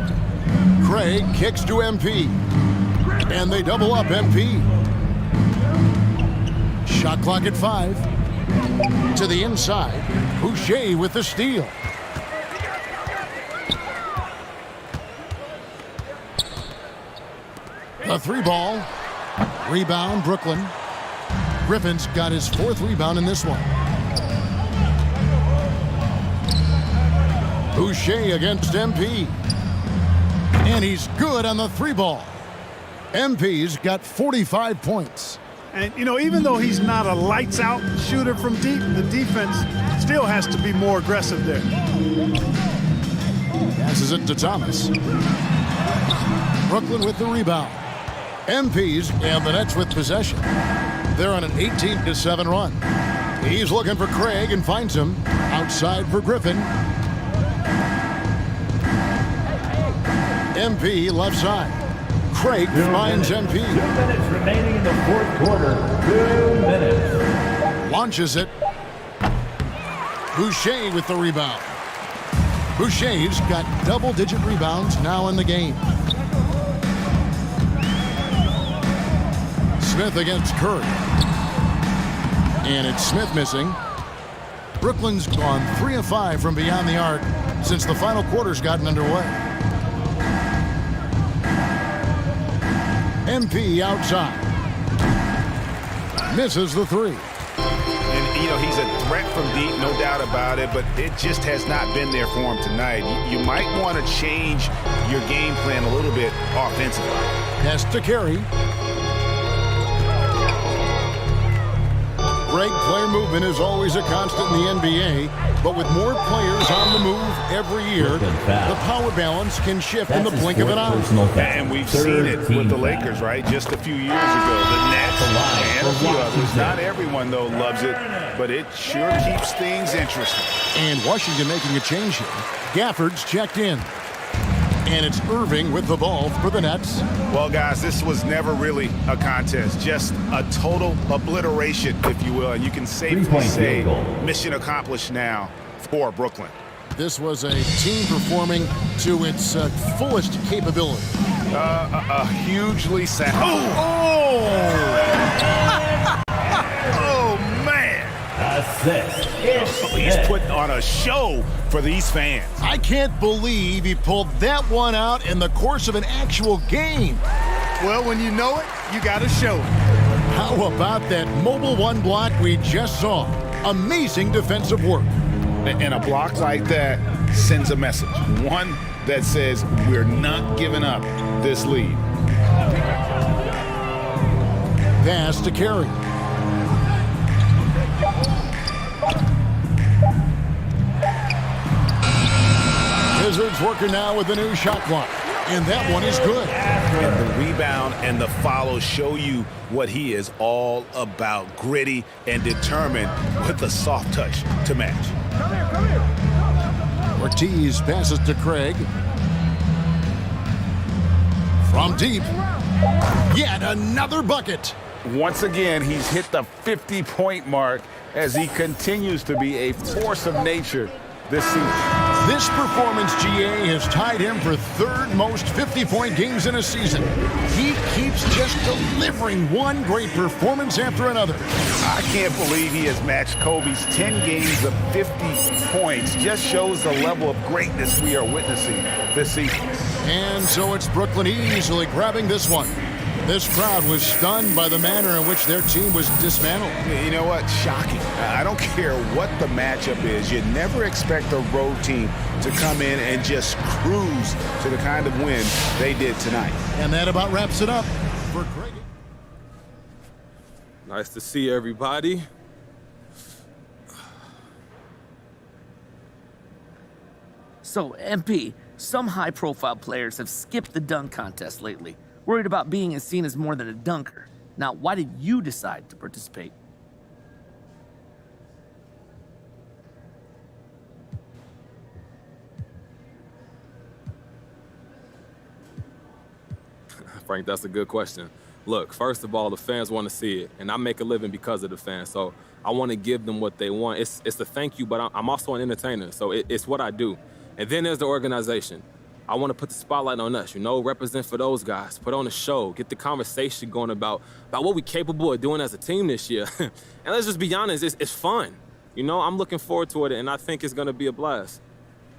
Craig kicks to MP. And they double up MP. Shot clock at 5. To the inside. Boucher with the steal. The 3-ball. Rebound, Brooklyn. Griffin's got his 4th rebound in this one. Boucher against MP. And he's good on the 3-ball. MP's got 45 points. And, you know, even though he's not a lights-out shooter from deep, the defense still has to be more aggressive there. Passes it to Thomas. Brooklyn with the rebound. MP's and the Nets with possession. They're on an 18-7 run. He's looking for Craig and finds him. Outside for Griffin. MP left side. Craig finds MP. 2 minutes remaining in the fourth quarter. 2 minutes. Launches it. Boucher with the rebound. Boucher's got double-digit rebounds now in the game. Smith against Curry. And it's Smith missing. Brooklyn's gone 3 of 5 from beyond the arc since the final quarter's gotten underway. MP outside. Misses the 3. And, you know, he's a threat from deep, no doubt about it, but it just has not been there for him tonight. You might want to change your game plan a little bit offensively. Pass to Carey. Great player movement is always a constant in the NBA, but with more players on the move every year, the power balance can shift in the blink of an eye. And we've seen it with the Lakers, right? Just a few years ago. The Nets and a few others. Not everyone, though, loves it, but it sure keeps things interesting. And Washington making a change here. Gafford's checked in. And it's Irving with the ball for the Nets. Well, guys, this was never really a contest. Just a total obliteration, if you will. And you can safely say mission accomplished now for Brooklyn. This was a team performing to its fullest capability. A hugely sad. Oh, man. A He's putting on a show for these fans. I can't believe he pulled that one out in the course of an actual game. Well, when you know it, you got to show it. How about that mobile one block we just saw? Amazing defensive work. And a block like that sends a message. One that says we're not giving up this lead. Pass to Carey. Wizards working now with the new shot clock. And that one is good. And the rebound and the follow show you what he is all about. Gritty and determined with a soft touch to match. Come here. Ortiz passes to Craig. From deep. Yet another bucket. Once again, he's hit the 50-point mark as he continues to be a force of nature this season. This performance, GA, has tied him for third most 50-point games in a season. He keeps just delivering one great performance after another. I can't believe he has matched Kobe's 10 games of 50 points. Just shows the level of greatness we are witnessing this season. And so it's Brooklyn easily grabbing this one. This crowd was stunned by the manner in which their team was dismantled. You know what? Shocking. I don't care what the matchup is. You never expect a road team to come in and just cruise to the kind of win they did tonight. And that about wraps it up for Greg. Nice to see everybody. So, MP, some high-profile players have skipped the dunk contest lately, worried about being seen as more than a dunker. Now, why did you decide to participate? Frank, that's a good question. Look, first of all, the fans want to see it, and I make a living because of the fans, so I want to give them what they want. It's a thank you, but I'm also an entertainer, so it's what I do. And then there's the organization. I want to put the spotlight on us, represent for those guys, put on a show, get the conversation going about what we're capable of doing as a team this year. And let's just be honest, it's fun. I'm looking forward to it, and I think it's going to be a blast.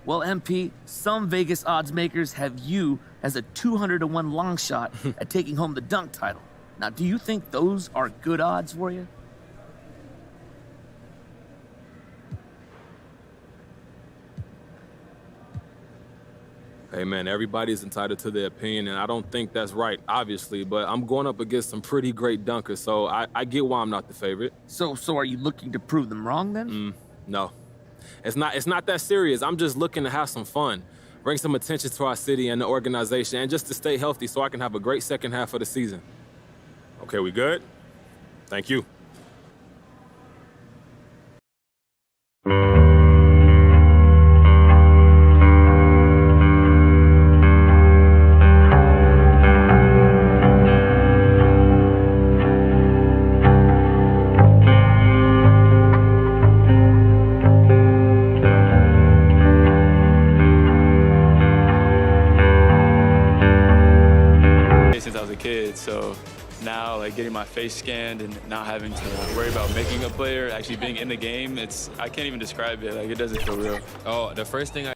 Well, MP, some Vegas odds makers have you as a 200-to-1 long shot at taking home the dunk title. Now, do you think those are good odds for you? Hey, man, everybody's entitled to their opinion, and I don't think that's right, obviously, but I'm going up against some pretty great dunkers, so I get why I'm not the favorite. So are you looking to prove them wrong, then? No. It's not that serious. I'm just looking to have some fun, bring some attention to our city and the organization, and just to stay healthy so I can have a great second half of the season. Okay, we good? Thank you. So now, getting my face scanned and not having to worry about making a player, actually being in the game, I can't even describe it. It doesn't feel real. Oh, the first thing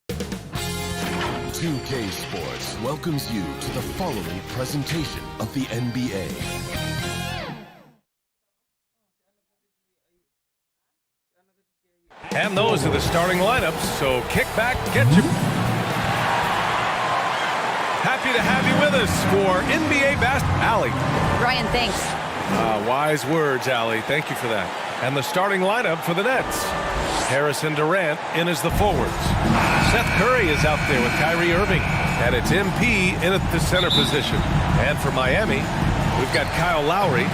2K Sports welcomes you to the following presentation of the NBA. And those are the starting lineups, so kick back, get your... Happy to have you with us for NBA Basketball. Allie. Ryan, thanks. Wise words, Allie. Thank you for that. And the starting lineup for the Nets. Harrison Durant in as the forwards. Seth Curry is out there with Kyrie Irving. And it's MP in at the center position. And for Miami, we've got Kyle Lowry.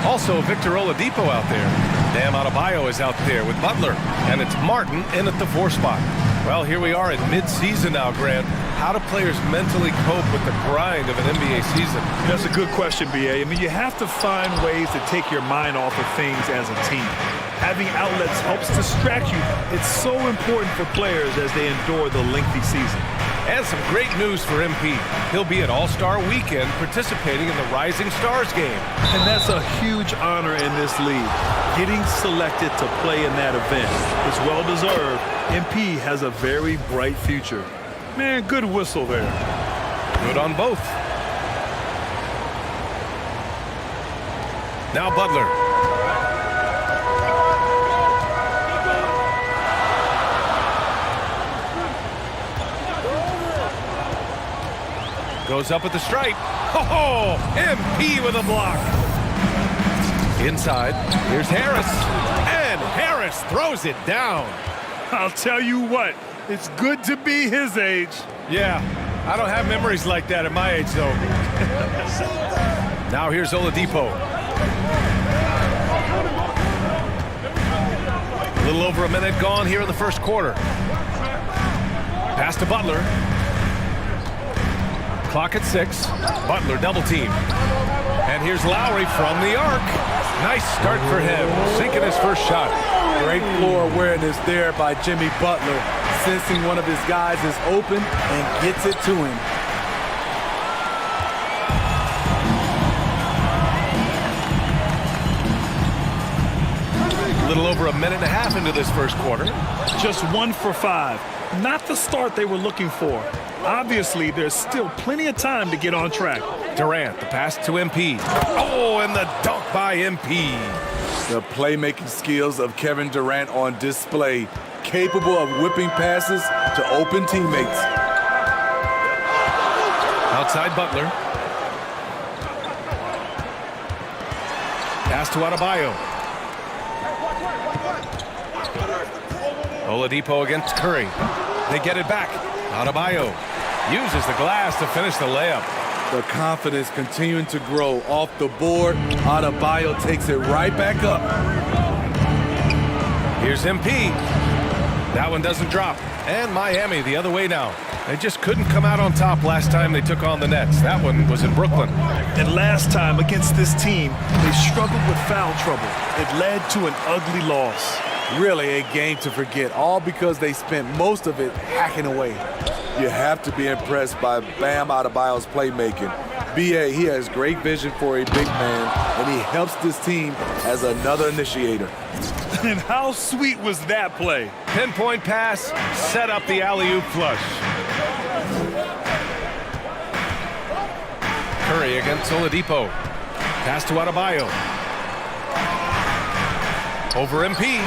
Also Victor Oladipo out there. Bam Adebayo is out there with Butler. And it's Martin in at the 4 spot. Well, here we are in mid-season now, Grant. How do players mentally cope with the grind of an NBA season? That's a good question, B.A. You have to find ways to take your mind off of things as a team. Having outlets helps distract you. It's so important for players as they endure the lengthy season. And some great news for MP. He'll be at All-Star Weekend participating in the Rising Stars game. And that's a huge honor in this league. Getting selected to play in that event is well-deserved. MP has a very bright future. Man, good whistle there. Good on both. Now Butler. Goes up at the stripe. Oh, MP with a block. Inside, here's Harris. And Harris throws it down. I'll tell you what, it's good to be his age. Yeah, I don't have memories like that at my age, though. Now here's Oladipo. A little over a minute gone here in the first quarter. Pass to Butler. Clock at 6. Butler double team. And here's Lowry from the arc. Nice start for him, sinking his first shot. Great floor awareness there by Jimmy Butler, sensing one of his guys is open and gets it to him. A little over a minute and a half into this first quarter. Just 1 for 5. Not the start they were looking for. Obviously, there's still plenty of time to get on track. Durant, the pass to MP. Oh, and the dunk by MP. The playmaking skills of Kevin Durant on display, capable of whipping passes to open teammates. Outside Butler. Pass to Adebayo. Oladipo against Curry. They get it back. Adebayo uses the glass to finish the layup. The confidence continuing to grow off the board. Adebayo takes it right back up. Here's MP. That one doesn't drop. And Miami the other way now. They just couldn't come out on top last time they took on the Nets. That one was in Brooklyn. And last time against this team, they struggled with foul trouble. It led to an ugly loss. Really a game to forget, all because they spent most of it hacking away. You have to be impressed by Bam Adebayo's playmaking. B.A., he has great vision for a big man, and he helps this team as another initiator. And how sweet was that play? Pinpoint pass, set up the alley-oop flush. Curry against Oladipo. Pass to Adebayo. Over MP.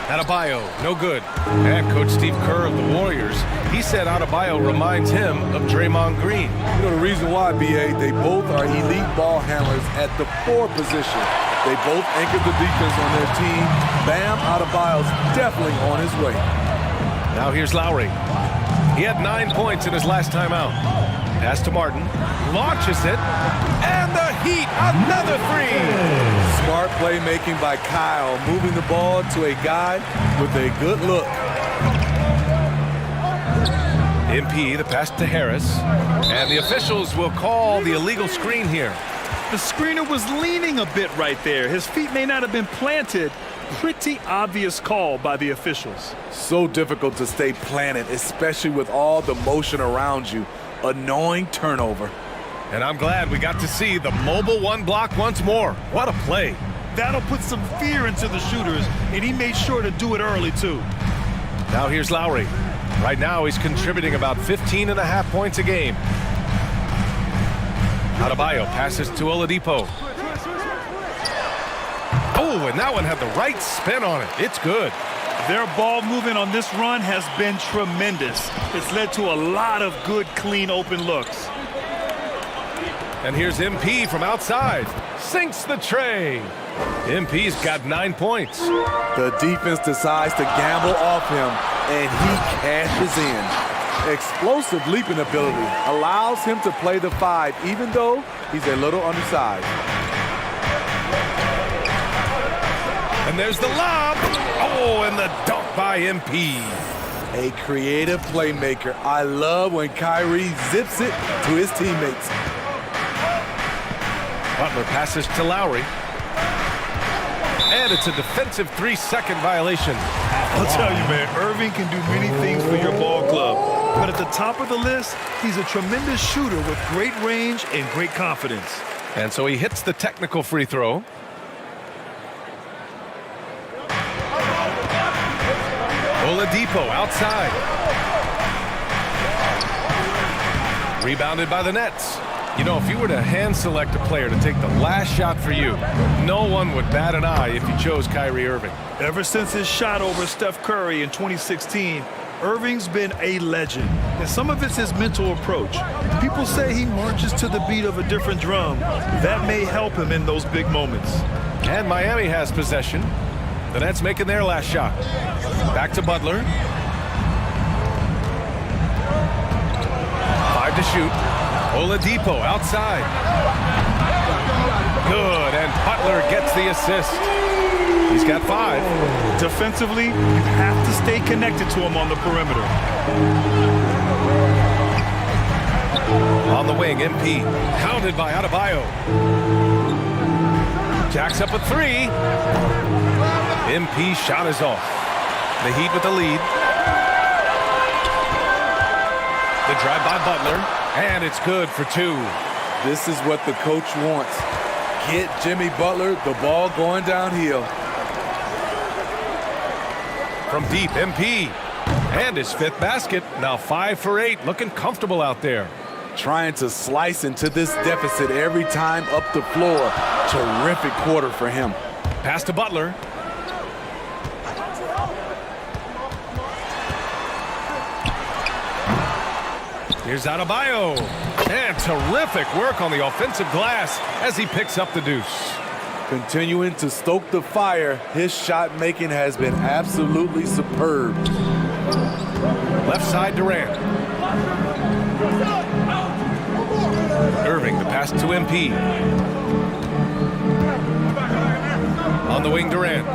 Adebayo, no good. And Coach Steve Kerr of the Warriors, he said Adebayo reminds him of Draymond Green. You know the reason why, B.A., they both are elite ball handlers at the 4 position. They both anchor the defense on their team. Bam Adebayo's definitely on his way. Now here's Lowry. He had 9 points in his last time out. Pass to Martin. Launches it. And the Heat, another 3. Smart playmaking by Kyle, moving the ball to a guy with a good look. MP, the pass to Harris. And the officials will call the illegal screen here. The screener was leaning a bit right there. His feet may not have been planted. Pretty obvious call by the officials. So difficult to stay planted, especially with all the motion around you. Annoying turnover. And I'm glad we got to see the mobile 1 block once more. What a play. That'll put some fear into the shooters, and he made sure to do it early, too. Now here's Lowry. Right now he's contributing about 15.5 points a game. Adebayo passes to Oladipo. Oh, and that one had the right spin on it. It's good. Their ball movement on this run has been tremendous. It's led to a lot of good, clean, open looks. And here's MP from outside. Sinks the tray. MP's got 9 points. The defense decides to gamble off him, and he cashes in. Explosive leaping ability allows him to play the 5, even though he's a little undersized. And there's the lob. Oh, and the dunk by MP. A creative playmaker. I love when Kyrie zips it to his teammates. Butler passes to Lowry. And it's a defensive 3-second violation. I'll tell you, man, Irving can do many things for your ball club. But at the top of the list, he's a tremendous shooter with great range and great confidence. And so he hits the technical free throw. Oladipo outside. Rebounded by the Nets. You know, if you were to hand select a player to take the last shot for you, no one would bat an eye if you chose Kyrie Irving. Ever since his shot over Steph Curry in 2016, Irving's been a legend, and some of it's his mental approach. People say he marches to the beat of a different drum. That may help him in those big moments. And Miami has possession. The Nets making their last shot. Back to Butler. 5 to shoot. Oladipo outside. Good, and Butler gets the assist. He's got 5. Defensively, you have to stay connected to him on the perimeter. On the wing, MP. Pounded by Adebayo. Jacks up a 3. MP shot is off. The Heat with the lead. The drive by Butler, and it's good for 2. This is what the coach wants. Get Jimmy Butler the ball going downhill. From deep, MP. And his 5th basket. Now 5 for 8, looking comfortable out there. Trying to slice into this deficit every time up the floor. Terrific quarter for him. Pass to Butler. Here's Adebayo. And terrific work on the offensive glass as he picks up the deuce. Continuing to stoke the fire, his shot making has been absolutely superb. Left side, Durant. Irving, the pass to MP. On the wing, Durant.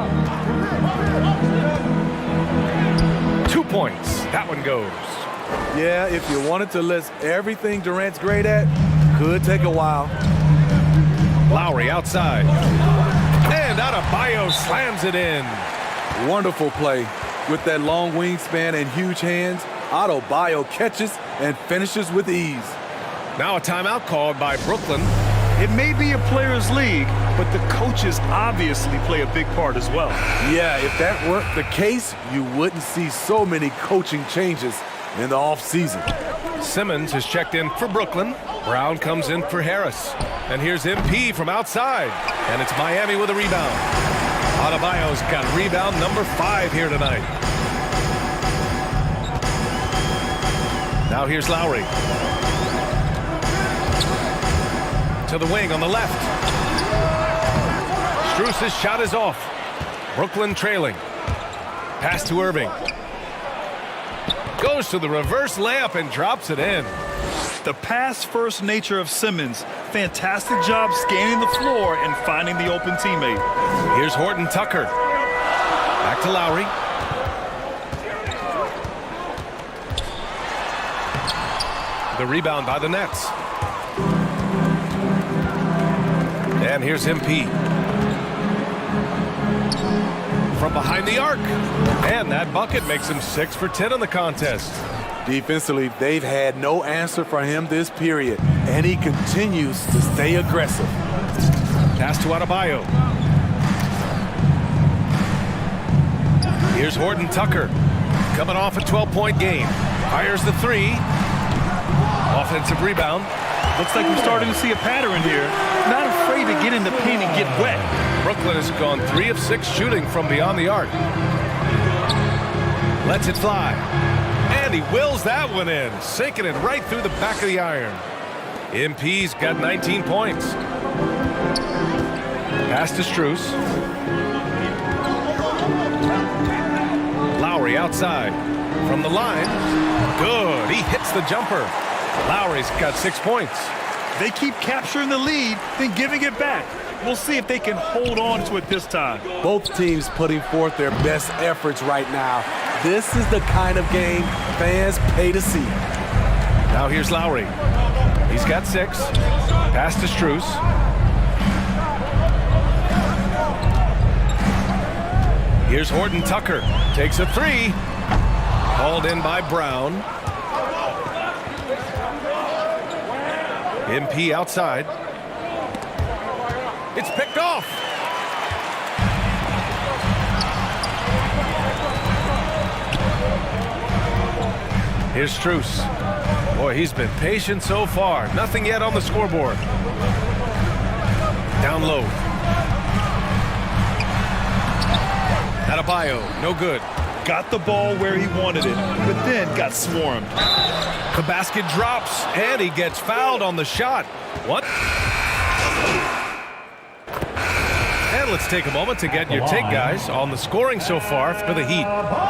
2 points. That one goes. Yeah, if you wanted to list everything Durant's great at, could take a while. Lowry outside. And Adebayo slams it in. Wonderful play. With that long wingspan and huge hands, Adebayo catches and finishes with ease. Now a timeout called by Brooklyn. It may be a players' league, but the coaches obviously play a big part as well. Yeah, if that weren't the case, you wouldn't see so many coaching changes in the offseason. Simmons has checked in for Brooklyn. Brown comes in for Harris. And here's MP from outside. And it's Miami with a rebound. Adebayo's got rebound number 5 here tonight. Now here's Lowry. To the wing on the left. Strus's shot is off. Brooklyn trailing. Pass to Irving. Goes to the reverse layup and drops it in. The pass-first nature of Simmons. Fantastic job scanning the floor and finding the open teammate. Here's Horton Tucker. Back to Lowry. The rebound by the Nets. And here's MP. From behind the arc. And that bucket makes him 6 for 10 in the contest. Defensively, they've had no answer for him this period, and he continues to stay aggressive. Pass to Adebayo. Here's Horton Tucker. Coming off a 12-point game. Fires the 3. Offensive rebound. Looks like we're starting to see a pattern here. Not afraid to get in the paint and get wet. Brooklyn has gone 3 of 6 shooting from beyond the arc. Lets it fly. And he wills that one in, sinking it right through the back of the iron. MP's got 19 points. Pass to Strus. Lowry outside. From the line. Good. He hits the jumper. Lowry's got 6 points. They keep capturing the lead, then giving it back. We'll see if they can hold on to it this time. Both teams putting forth their best efforts right now. This is the kind of game fans pay to see. Now here's Lowry. He's got 6. Pass to Strus. Here's Horton Tucker. Takes a 3. Hauled in by Brown. MP outside. It's picked off. Here's Struce. Boy, he's been patient so far. Nothing yet on the scoreboard. Down low. Adebayo, no good. Got the ball where he wanted it, but then got swarmed. The basket drops, and he gets fouled on the shot. What? And let's take a moment to get your take, guys, on the scoring so far for the Heat.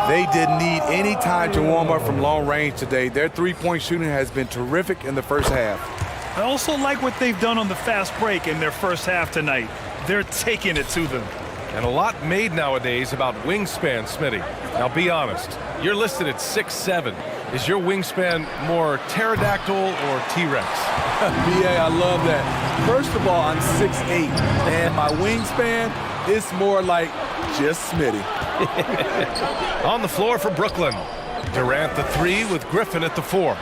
They didn't need any time to warm up from long range today. Their three-point shooting has been terrific in the first half. I also like what they've done on the fast break in their first half tonight. They're taking it to them. And a lot made nowadays about wingspan, Smitty. Now be honest, you're listed at 6'7". Is your wingspan more pterodactyl or T-Rex? BA, I love that. First of all, I'm 6'8", and my wingspan is more like just Smitty. On the floor for Brooklyn. Durant the 3 with Griffin at the 4.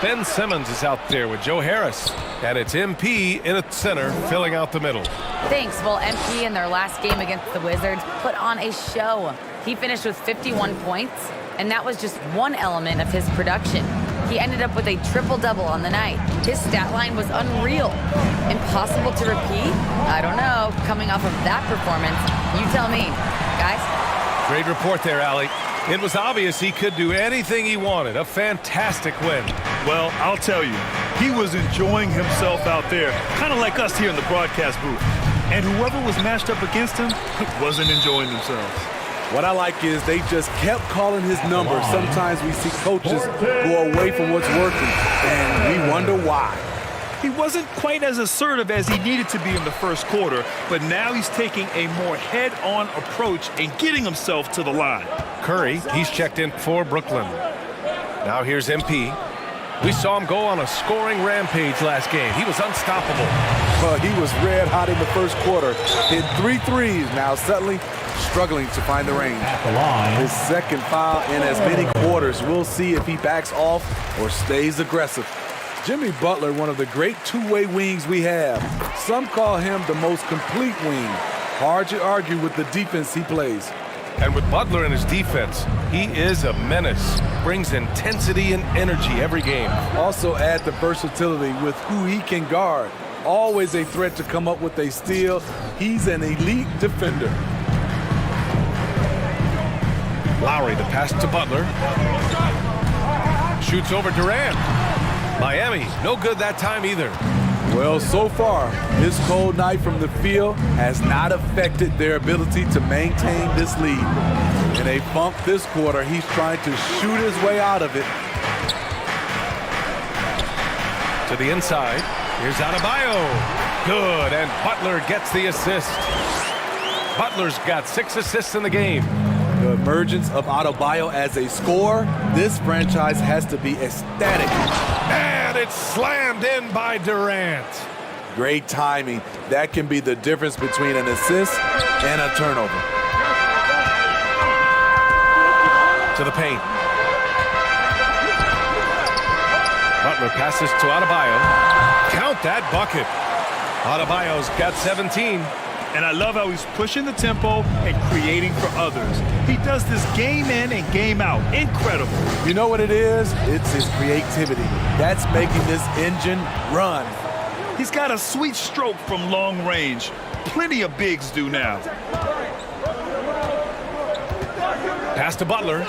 Ben Simmons is out there with Joe Harris. And it's MP in at center, filling out the middle. Thanks. Well, MP in their last game against the Wizards put on a show. He finished with 51 points, and that was just one element of his production. He ended up with a triple-double on the night. His stat line was unreal. Impossible to repeat? I don't know. Coming off of that performance, you tell me. Guys? Great report there, Allie. It was obvious he could do anything he wanted. A fantastic win. Well, I'll tell you, he was enjoying himself out there, kind of like us here in the broadcast booth. And whoever was matched up against him wasn't enjoying themselves. What I like is they just kept calling his number. Sometimes we see coaches go away from what's working, and we wonder why. He wasn't quite as assertive as he needed to be in the first quarter, but now he's taking a more head-on approach and getting himself to the line. Curry, he's checked in for Brooklyn. Now here's MP. We saw him go on a scoring rampage last game. He was unstoppable. Well, he was red hot in the first quarter. Hit 3 threes. Now suddenly struggling to find the range. His second foul in as many quarters. We'll see if he backs off or stays aggressive. Jimmy Butler, one of the great two-way wings we have. Some call him the most complete wing. Hard to argue with the defense he plays. And with Butler in his defense, he is a menace. Brings intensity and energy every game. Also add the versatility with who he can guard. Always a threat to come up with a steal. He's an elite defender. Lowry, the pass to Butler. Shoots over Durant. Miami, no good that time either. Well, so far, this cold night from the field has not affected their ability to maintain this lead. In a funk this quarter, he's trying to shoot his way out of it. To the inside, here's Adebayo. Good, and Butler gets the assist. Butler's got 6 assists in the game. The emergence of Adebayo as a scorer, this franchise has to be ecstatic. And it's slammed in by Durant. Great timing. That can be the difference between an assist and a turnover. To the paint. Butler passes to Adebayo. Count that bucket. Adebayo's got 17. And I love how he's pushing the tempo and creating for others. He does this game in and game out. Incredible. You know what it is? It's his creativity. That's making this engine run. He's got a sweet stroke from long range. Plenty of bigs do now. Pass to Butler.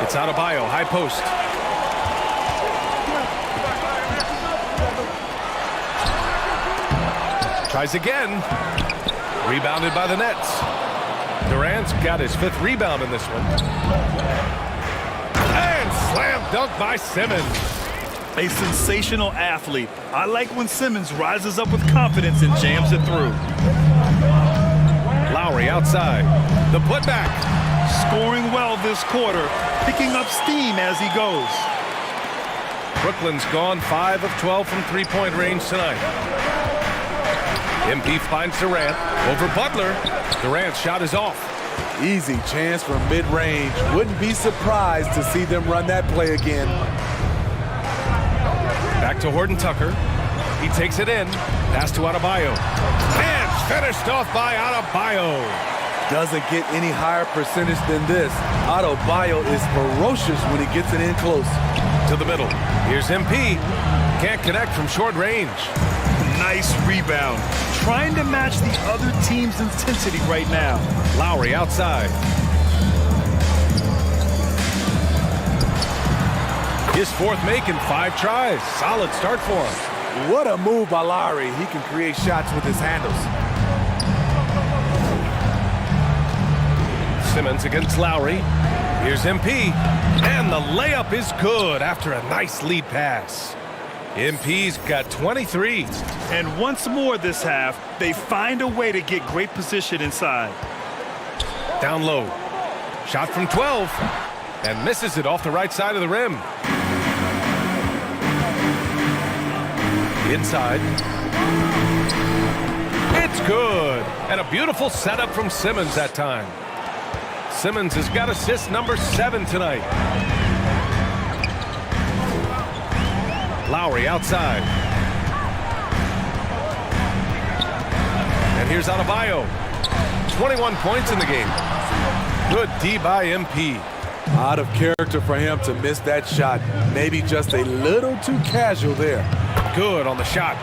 It's Adebayo, high post. Tries again. Rebounded by the Nets. Durant's got his 5th rebound in this one. And slam dunk by Simmons. A sensational athlete. I like when Simmons rises up with confidence and jams it through. Lowry outside. The putback. Scoring well this quarter, picking up steam as he goes. Brooklyn's gone 5 of 12 from three-point range tonight. MP finds Durant over Butler. Durant's shot is off. Easy chance from mid-range. Wouldn't be surprised to see them run that play again. Back Back to Horton Tucker. He takes it in. Pass to Adebayo. And finished off by Adebayo. Doesn't get any higher percentage than this. Adebayo is ferocious when he gets it in close. To the middle. Here's MP. Can't connect from short range. Nice rebound. Trying to match the other team's intensity right now. Lowry outside. His fourth make in 5 tries. Solid start for him. What a move by Lowry. He can create shots with his handles. Simmons against Lowry. Here's MP. And the layup is good after a nice lead pass. MP's got 23. And once more this half, they find a way to get great position inside. Down low. Shot from 12. And misses it off the right side of the rim. Inside. It's good. And a beautiful setup from Simmons that time. Simmons has got assist number 7 tonight. Lowry outside. And here's Adebayo. 21 points in the game. Good D by MP. Out of character for him to miss that shot. Maybe just a little too casual there. Good on the shot.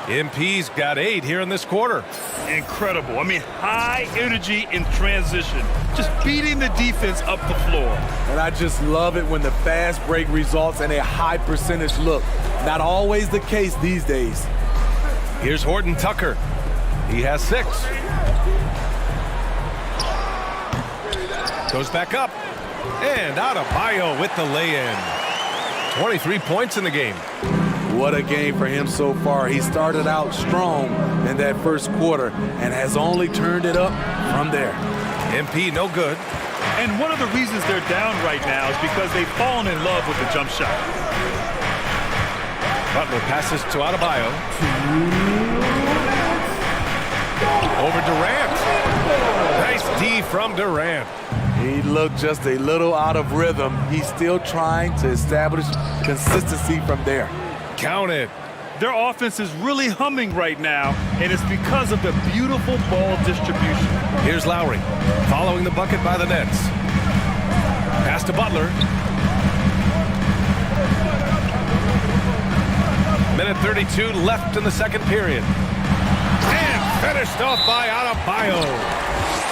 MP's got 8 here in this quarter. Incredible. I mean, high energy in transition. Just beating the defense up the floor. And I just love it when the fast break results in a high percentage look. Not always the case these days. Here's Horton Tucker. He has 6. Goes back up. And Adebayo with the lay-in. 23 points in the game. What a game for him so far. He started out strong in that first quarter and has only turned it up from there. MP no good. And one of the reasons they're down right now is because they've fallen in love with the jump shot. Butler passes to Adebayo. Over Durant. Nice D from Durant. He looked just a little out of rhythm. He's still trying to establish consistency from there. Count it. Their offense is really humming right now, and it's because of the beautiful ball distribution. Here's Lowry, following the bucket by the Nets. Pass to Butler. Minute 32 left in the second period. And finished off by Adebayo.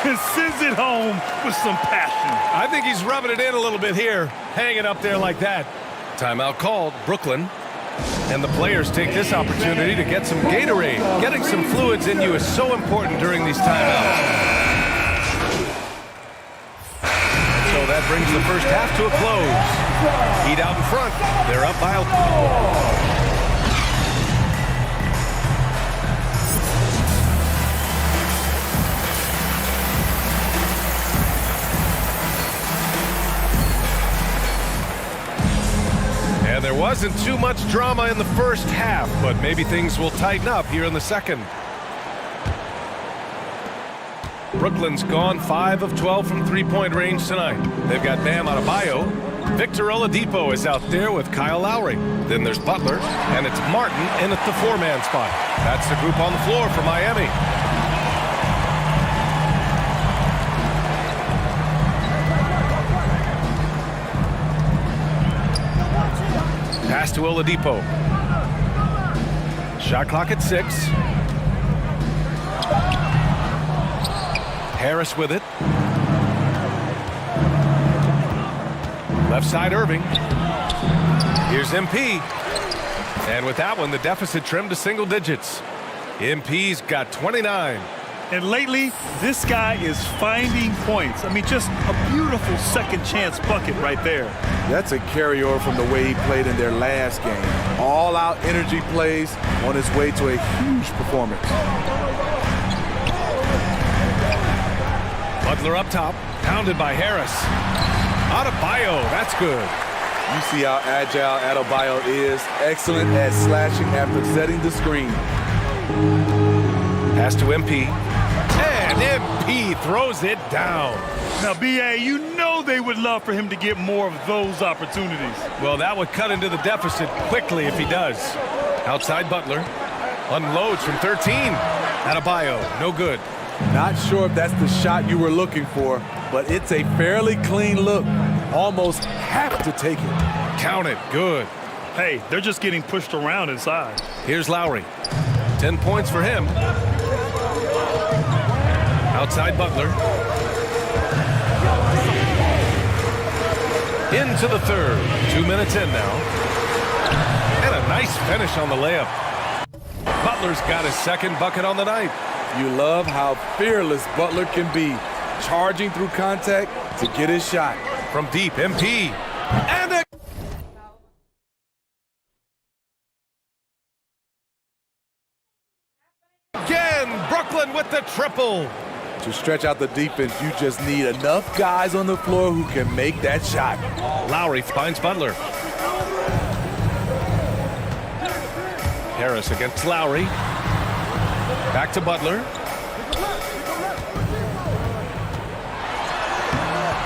And sends it home with some passion. I think he's rubbing it in a little bit here, hanging up there like that. Timeout called, Brooklyn. And the players take this opportunity to get some Gatorade. Getting some fluids in you is so important during these timeouts. So that brings the first half to a close. Heat out in front. They're up by a... And there wasn't too much drama in the first half, but maybe things will tighten up here in the second. Brooklyn's gone 5 of 12 from three-point range tonight. They've got Bam Adebayo. Victor Oladipo is out there with Kyle Lowry. Then there's Butler, and it's Martin in at the 4-man spot. That's the group on the floor for Miami. Pass to Oladipo. Shot clock at 6. Harris with it. Left side Irving. Here's MP. And with that one, the deficit trimmed to single digits. MP's got 29. And lately, this guy is finding points. I mean, just a beautiful second chance bucket right there. That's a carryover from the way he played in their last game. All-out energy plays on his way to a huge performance. Butler up top, pounded by Harris. Adebayo, that's good. You see how agile Adebayo is. Excellent at slashing after setting the screen. Pass to MP. And MP MP throws it down. Now, B.A., you know they would love for him to get more of those opportunities. Well, that would cut into the deficit quickly if he does. Outside Butler. Unloads from 13. Adebayo, no good. Not sure if that's the shot you were looking for, but it's a fairly clean look. Almost have to take it. Count it, good. Hey, they're just getting pushed around inside. Here's Lowry. 10 points for him. Outside Butler. Into the third. 2 minutes in now. And a nice finish on the layup. Butler's got his second bucket on the night. You love how fearless Butler can be, charging through contact to get his shot. From deep, MP. And a... Again, Brooklyn with the triple. To stretch out the defense, you just need enough guys on the floor who can make that shot. Lowry finds Butler. Harris against Lowry. Back to Butler.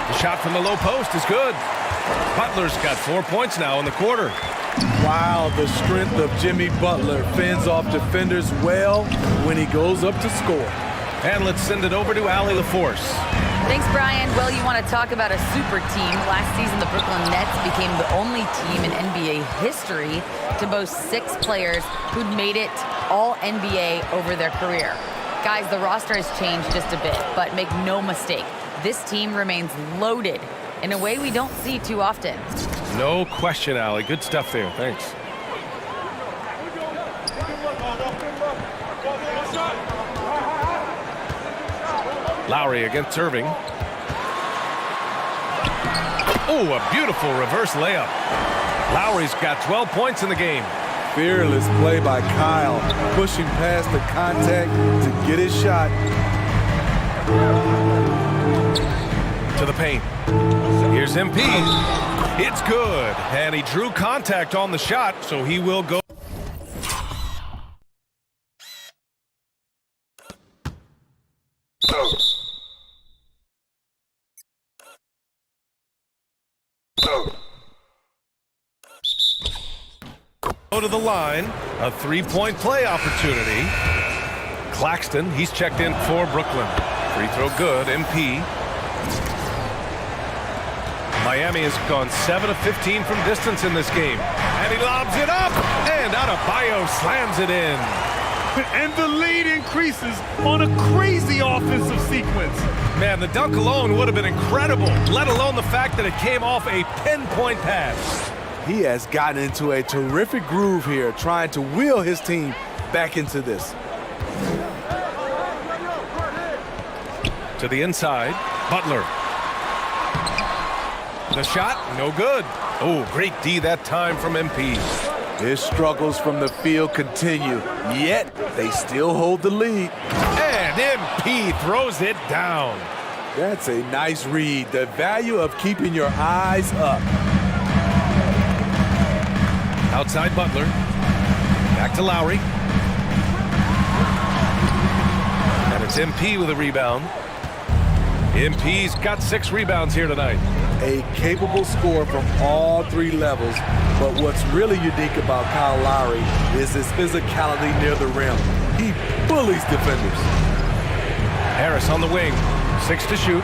The shot from the low post is good. Butler's got 4 points now in the quarter. Wow, the strength of Jimmy Butler fends off defenders well when he goes up to score. And let's send it over to Allie LaForce. Thanks, Brian. Well, you want to talk about a super team. Last season, the Brooklyn Nets became the only team in NBA history to boast 6 players who'd made it all NBA over their career. Guys, the roster has changed just a bit, but make no mistake, this team remains loaded in a way we don't see too often. No question, Allie. Good stuff there. Thanks. Lowry against Irving. Oh, a beautiful reverse layup. Lowry's got 12 points in the game. Fearless play by Kyle, pushing past the contact to get his shot. To the paint. Here's MP. It's good. And he drew contact on the shot, so he will go. Go to the line, a 3-point play opportunity. Claxton, he's checked in for Brooklyn. Free throw good, MP. Miami has gone 7 of 15 from distance in this game. And he lobs it up, and Adebayo slams it in. And the lead increases on a crazy offensive sequence. Man, the dunk alone would have been incredible, let alone the fact that it came off a pinpoint pass. He has gotten into a terrific groove here, trying to wheel his team back into this. To the inside, Butler. The shot, no good. Oh, great D that time from MP. His struggles from the field continue, yet they still hold the lead. And MP throws it down. That's a nice read. The value of keeping your eyes up. Outside Butler. Back to Lowry. And it's MP with a rebound. MP's got 6 rebounds here tonight. A capable scorer from all 3 levels, but what's really unique about Kyle Lowry is his physicality near the rim. He bullies defenders. Harris on the wing, 6 to shoot.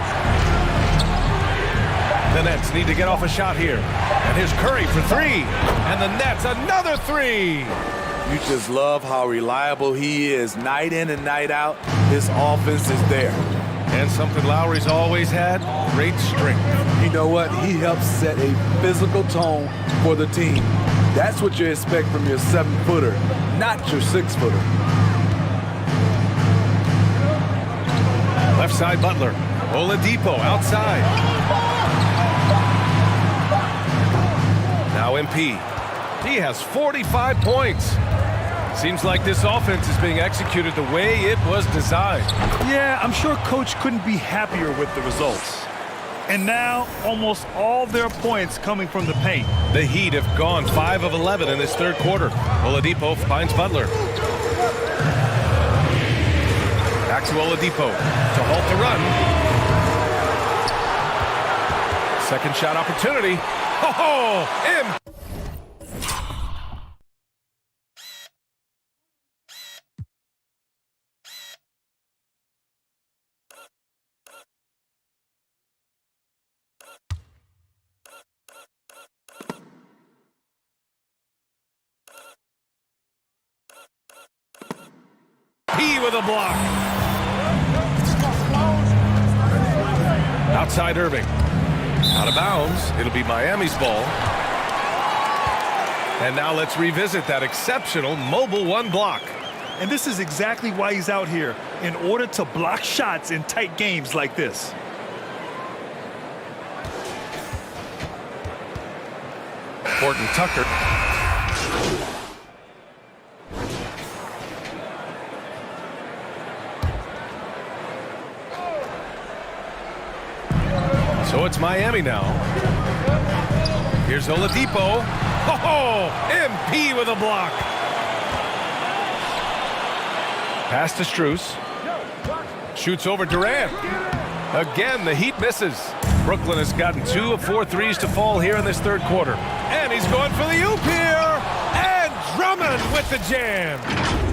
The Nets need to get off a shot here. And here's Curry for 3. And the Nets, another 3. You just love how reliable he is night in and night out. His offense is there. And something Lowry's always had, great strength. You know what? He helps set a physical tone for the team. That's what you expect from your 7-footer, not your 6-footer. Left side Butler. Oladipo outside. Now MP. He has 45 points. Seems like this offense is being executed the way it was designed. Yeah, I'm sure Coach couldn't be happier with the results. And now, almost all their points coming from the paint. The Heat have gone 5 of 11 in this third quarter. Oladipo finds Butler. Back to Oladipo. To to halt the run. Second shot opportunity. Oh, in. P with a block. Outside Irving. Out of bounds. It'll be Miami's ball. And now let's revisit that exceptional mobile one block. And this is exactly why he's out here, in order to block shots in tight games like this. Horton Tucker. So it's Miami now. Here's Oladipo. Oh, MP with a block. Pass to Strus. Shoots over Durant. Again, the Heat misses. Brooklyn has gotten 2 of 4 threes to fall here in this third quarter. And he's going for the oop here. And Drummond with the jam.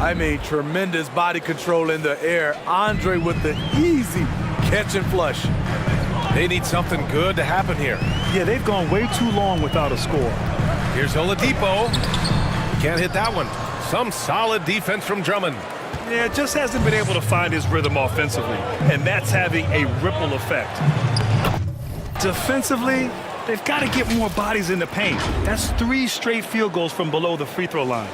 I mean, tremendous body control in the air. Andre with the easy catch and flush. They need something good to happen here. Yeah, they've gone way too long without a score. Here's Oladipo. Can't hit that one. Some solid defense from Drummond. Yeah, just hasn't been able to find his rhythm offensively, and that's having a ripple effect. Defensively, they've got to get more bodies in the paint. That's 3 straight field goals from below the free throw line.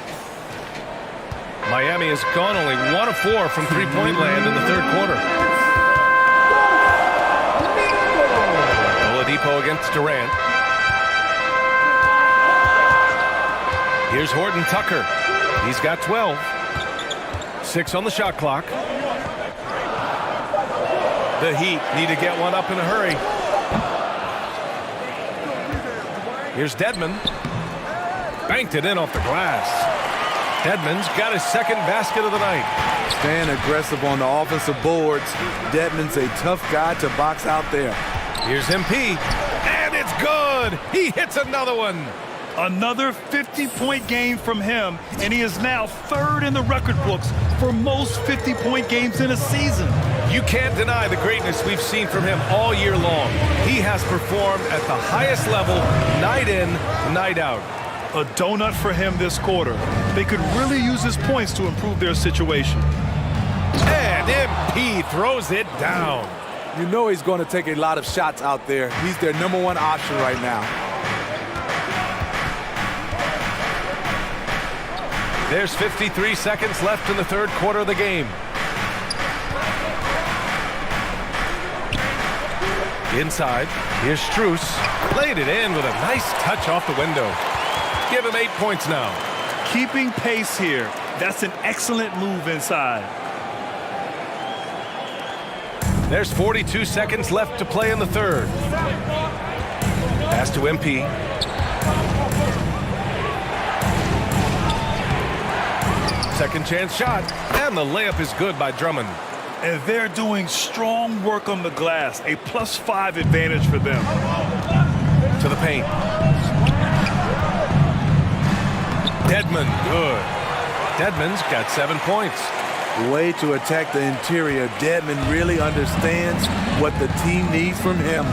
Miami has gone only 1 of 4 from three-point land in the third quarter. Oladipo against Durant. Here's Horton Tucker. He's got 12. 6 on the shot clock. The Heat need to get one up in a hurry. Here's Dedmon. Banked it in off the glass. Dedmon's got his second basket of the night. Staying aggressive on the offensive boards. Dedmon's a tough guy to box out there. Here's MP. And it's good. He hits another one. Another 50-point game from him, and he is now 3rd in the record books for most 50-point games in a season. You can't deny the greatness we've seen from him all year long. He has performed at the highest level, night in, night out. A donut for him this quarter. They could really use his points to improve their situation. And MP throws it down. You know he's going to take a lot of shots out there. He's their #1 option right now. There's 53 seconds left in the third quarter of the game. Inside, here's Strus. Laid it in with a nice touch off the window. Give him 8 points now. Keeping pace here. That's an excellent move inside. There's 42 seconds left to play in the third. Pass to MP. Second chance shot, and the layup is good by Drummond. And they're doing strong work on the glass, a +5 advantage for them. To the paint. Dedmon, good. Dedmon's got 7 points. Way to attack the interior. Dedmon really understands what the team needs from him.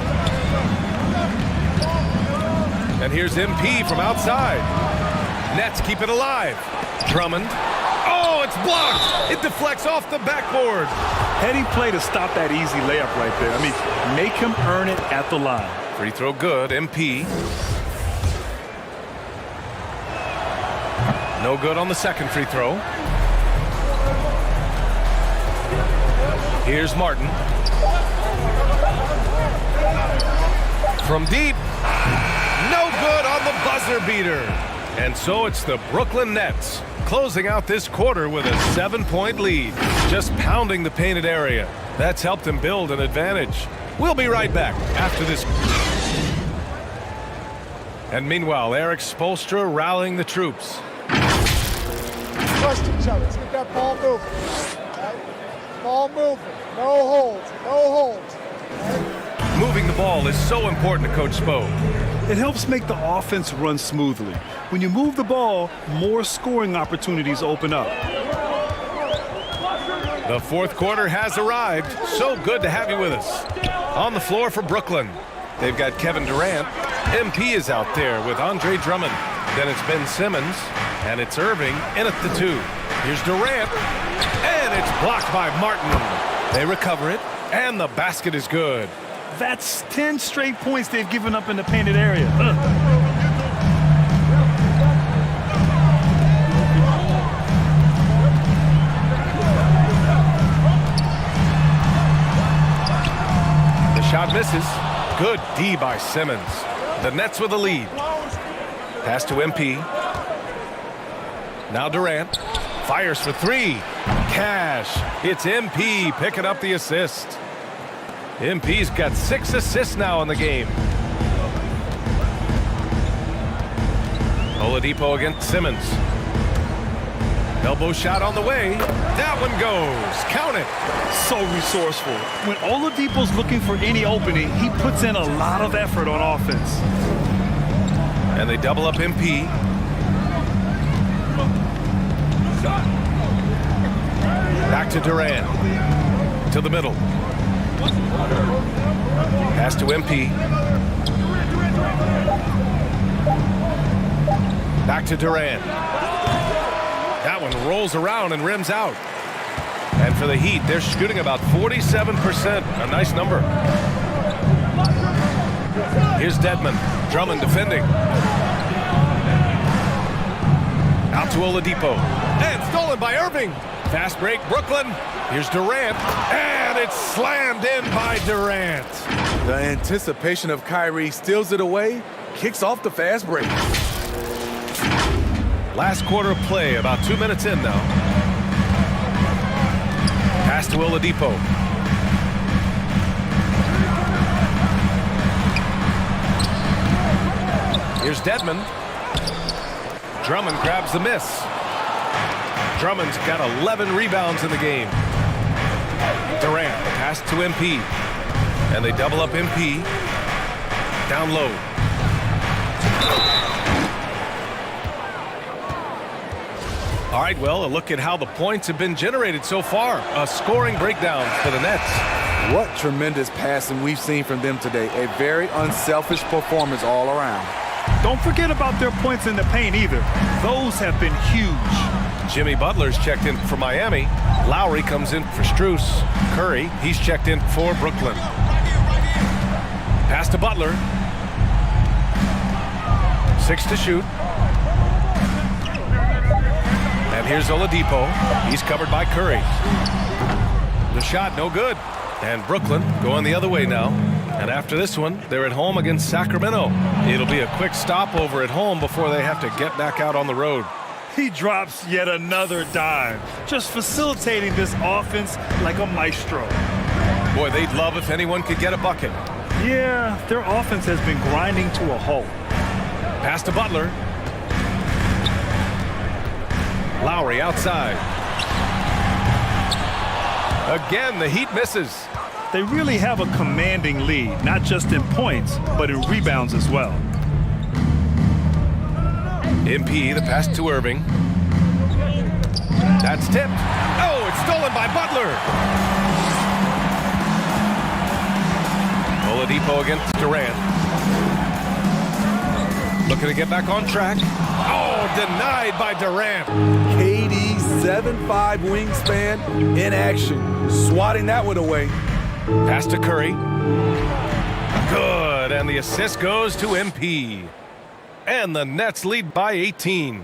And here's MP from outside. Nets keep it alive. Drummond. Oh, it's blocked. It deflects off the backboard. Heady play to stop that easy layup right there. I mean, make him earn it at the line. Free throw good, MP. No good on the second free throw. Here's Martin. From deep. No good on the buzzer beater. And so it's the Brooklyn Nets closing out this quarter with a 7-point lead. Just pounding the painted area. That's helped them build an advantage. We'll be right back after this. And meanwhile, Eric Spoelstra rallying the troops. Trust each other. Let's get that ball moving. Ball movement. No holds. No holds. Moving the ball is so important to Coach Spo. It helps make the offense run smoothly. When you move the ball, more scoring opportunities open up. The fourth quarter has arrived. So good to have you with us. On the floor for Brooklyn, they've got Kevin Durant. MP is out there with Andre Drummond. Then it's Ben Simmons, and it's Irving in at the 2. Here's Durant, and it's blocked by Martin. They recover it, and the basket is good. That's 10 straight points they've given up in the painted area. The shot misses. Good D by Simmons. The Nets with a lead. Pass to MP. Now Durant. Fires for 3. Cash. It's MP picking up the assist. MP's got 6 assists now in the game. Oladipo against Simmons. Elbow shot on the way. That one goes. Count it. So resourceful. When Oladipo's looking for any opening, he puts in a lot of effort on offense. And they double up MP. Back to Durant. To the middle. Pass to MP. Back to Durant. That one rolls around and rims out. And for the Heat, they're shooting about 47%. A nice number. Here's Dedmon. Drummond defending. Out to Oladipo. And stolen by Irving. Fast break, Brooklyn. Here's Durant. And it's slammed in by Durant. The anticipation of Kyrie steals it away, kicks off the fast break. Last quarter of play, about 2 minutes in now. Pass to Oladipo. Here's Dedmon. Drummond grabs the miss. Drummond's got 11 rebounds in the game. Durant, pass to MP. And they double up MP. Down low. All right, well, a look at how the points have been generated so far. A scoring breakdown for the Nets. What tremendous passing we've seen from them today. A very unselfish performance all around. Don't forget about their points in the paint either. Those have been huge. Jimmy Butler's checked in for Miami. Lowry comes in for Strus. Curry, he's checked in for Brooklyn. Pass to Butler. 6 to shoot. And here's Oladipo. He's covered by Curry. The shot, no good. And Brooklyn going the other way now. And after this one, they're at home against Sacramento. It'll be a quick stopover at home before they have to get back out on the road. He drops yet another dime, just facilitating this offense like a maestro. Boy, they'd love if anyone could get a bucket. Yeah, their offense has been grinding to a halt. Pass to Butler. Lowry outside. Again, the Heat misses. They really have a commanding lead, not just in points, but in rebounds as well. MP, the pass to Irving. That's tipped. Oh, it's stolen by Butler. Oladipo against Durant. Looking to get back on track. Oh, denied by Durant. KD 7'5" wingspan in action. Swatting that one away. Pass to Curry. Good, and the assist goes to MP. And the Nets lead by 18.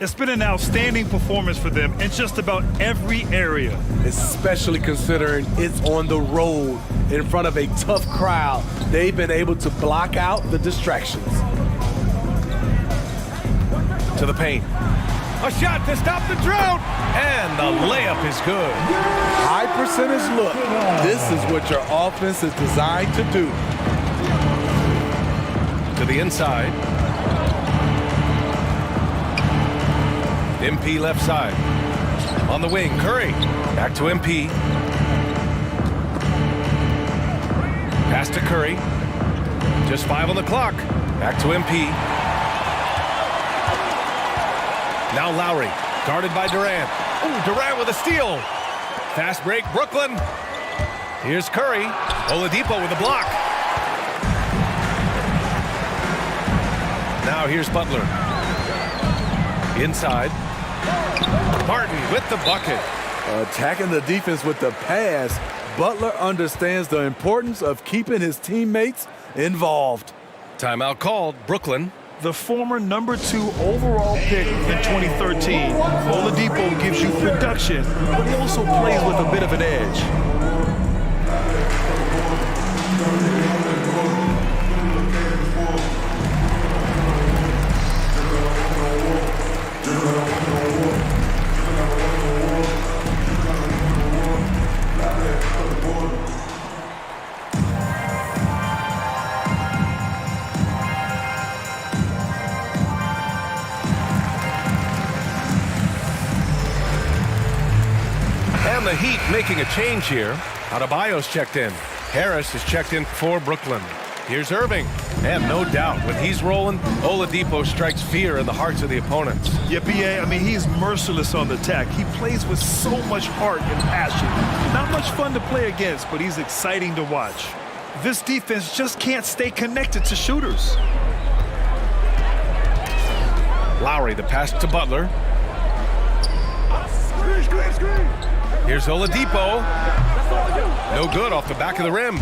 It's been an outstanding performance for them in just about every area. Especially considering it's on the road in front of a tough crowd. They've been able to block out the distractions. To the paint. A shot to stop the drought. And the layup is good. High percentage look. This is what your offense is designed to do. To the inside. MP left side. On the wing, Curry. Back to MP. Pass to Curry. Just 5 on the clock. Back to MP. Now Lowry, guarded by Durant. Ooh, Durant with a steal. Fast break, Brooklyn. Here's Curry. Oladipo with a block. Now here's Butler. Inside. Martin with the bucket. Attacking the defense with the pass. Butler understands the importance of keeping his teammates involved. Timeout called, Brooklyn. The former number 2 overall pick in 2013, Oladipo gives you production, but he also plays with a bit of an edge. And the Heat making a change here. Adebayo's checked in. Harris is checked in for Brooklyn. Here's Irving. And no doubt, when he's rolling, Oladipo strikes fear in the hearts of the opponents. Yeah, B.A., I mean, he's merciless on the attack. He plays with so much heart and passion. Not much fun to play against, but he's exciting to watch. This defense just can't stay connected to shooters. Lowry, the pass to Butler. Here's Oladipo. No good off the back of the rim.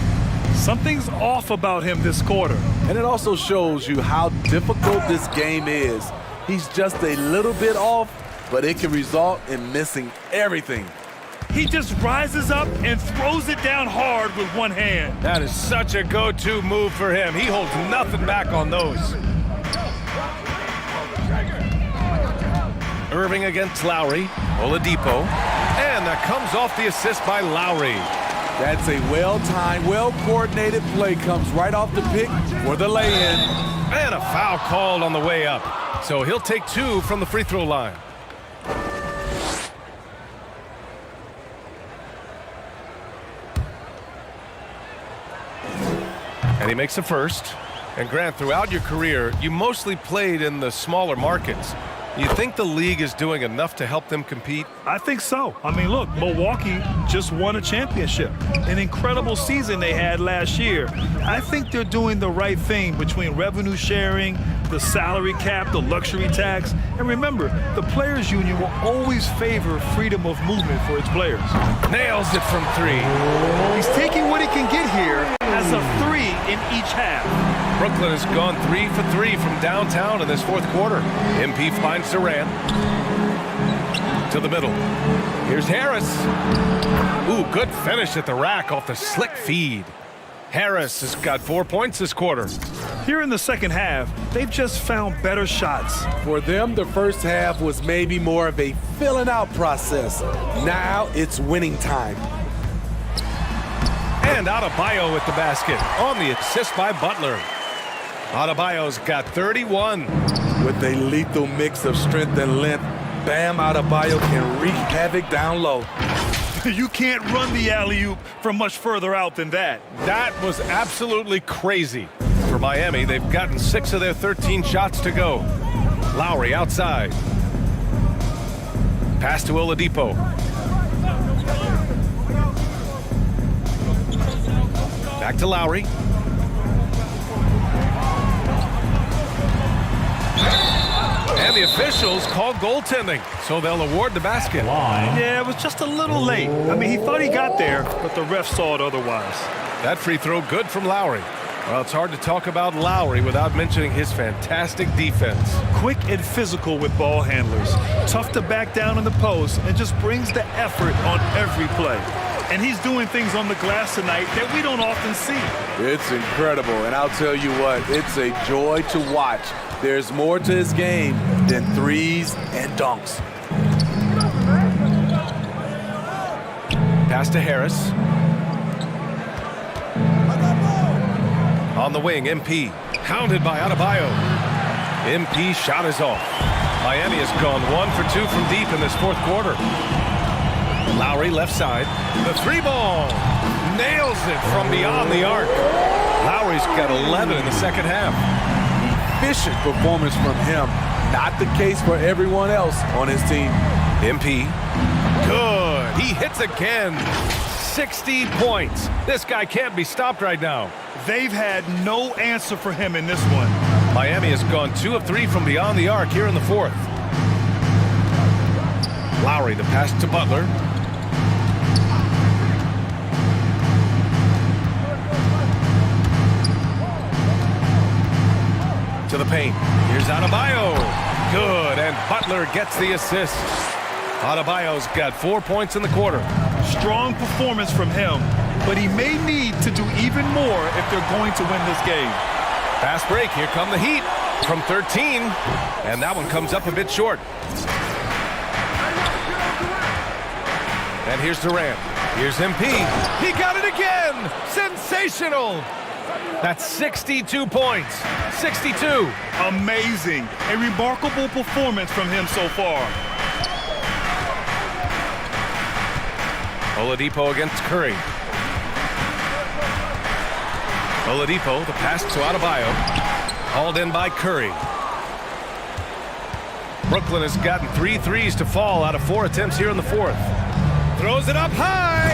Something's off about him this quarter. And it also shows you how difficult this game is. He's just a little bit off, but it can result in missing everything. He just rises up and throws it down hard with one hand. That is such a go-to move for him. He holds nothing back on those. Irving against Lowry. Oladipo. And that comes off the assist by Lowry. That's a well-timed, well-coordinated play. Comes right off the pick for the lay-in. And a foul called on the way up. So he'll take 2 from the free throw line. And he makes the first. And Grant, throughout your career, you mostly played in the smaller markets. You think the league is doing enough to help them compete? I think so. I mean, look, Milwaukee just won a championship. An incredible season they had last year. I think they're doing the right thing between revenue sharing, the salary cap, the luxury tax. And remember, the players' union will always favor freedom of movement for its players. Nails it from 3. He's taking what he can get here as a 3 in each half. Brooklyn has gone 3 for 3 from downtown in this fourth quarter. MP finds Durant. To the middle. Here's Harris. Ooh, good finish at the rack off the slick feed. Harris has got 4 points this quarter. Here in the second half, they've just found better shots. For them, the first half was maybe more of a filling out process. Now it's winning time. And Adebayo with the basket on the assist by Butler. Adebayo's got 31. With a lethal mix of strength and length, Bam Adebayo can wreak havoc down low. You can't run the alley-oop from much further out than that. That was absolutely crazy. For Miami, they've gotten 6 of their 13 shots to go. Lowry outside. Pass to Oladipo. Back to Lowry. And the officials called goaltending, so they'll award the basket. Yeah, it was just a little late. I mean, he thought he got there, but the ref saw it otherwise. That free throw good from Lowry. Well, it's hard to talk about Lowry without mentioning his fantastic defense. Quick and physical with ball handlers. Tough to back down in the post and just brings the effort on every play. And he's doing things on the glass tonight that we don't often see. It's incredible, and I'll tell you what, it's a joy to watch. There's more to his game than threes and dunks. Pass to Harris. On the wing, MP. Hounded by Adebayo. MP shot is off. Miami has gone 1 for 2 from deep in this fourth quarter. Lowry left side. The 3 ball. Nails it from beyond the arc. Lowry's got 11 in the second half. Efficient performance from him. Not the case for everyone else on his team. MP. Good. He hits again. 60 points. This guy can't be stopped right now. They've had no answer for him in this one. Miami has gone 2 of 3 from beyond the arc here in the fourth. Lowry, the pass to Butler. To the paint. Here's Adebayo. Good, and Butler gets the assist. Adebayo's got 4 points in the quarter. Strong performance from him, but he may need to do even more if they're going to win this game. Fast break. Here come the Heat from 13, and that one comes up a bit short. And here's Durant. Here's MP. He got it again. Sensational. That's 62 points. 62. Amazing. A remarkable performance from him so far. Oladipo against Curry. Oladipo, the pass to Adebayo. Hauled in by Curry. Brooklyn has gotten 3 threes to fall out of 4 attempts here in the fourth. Throws it up high.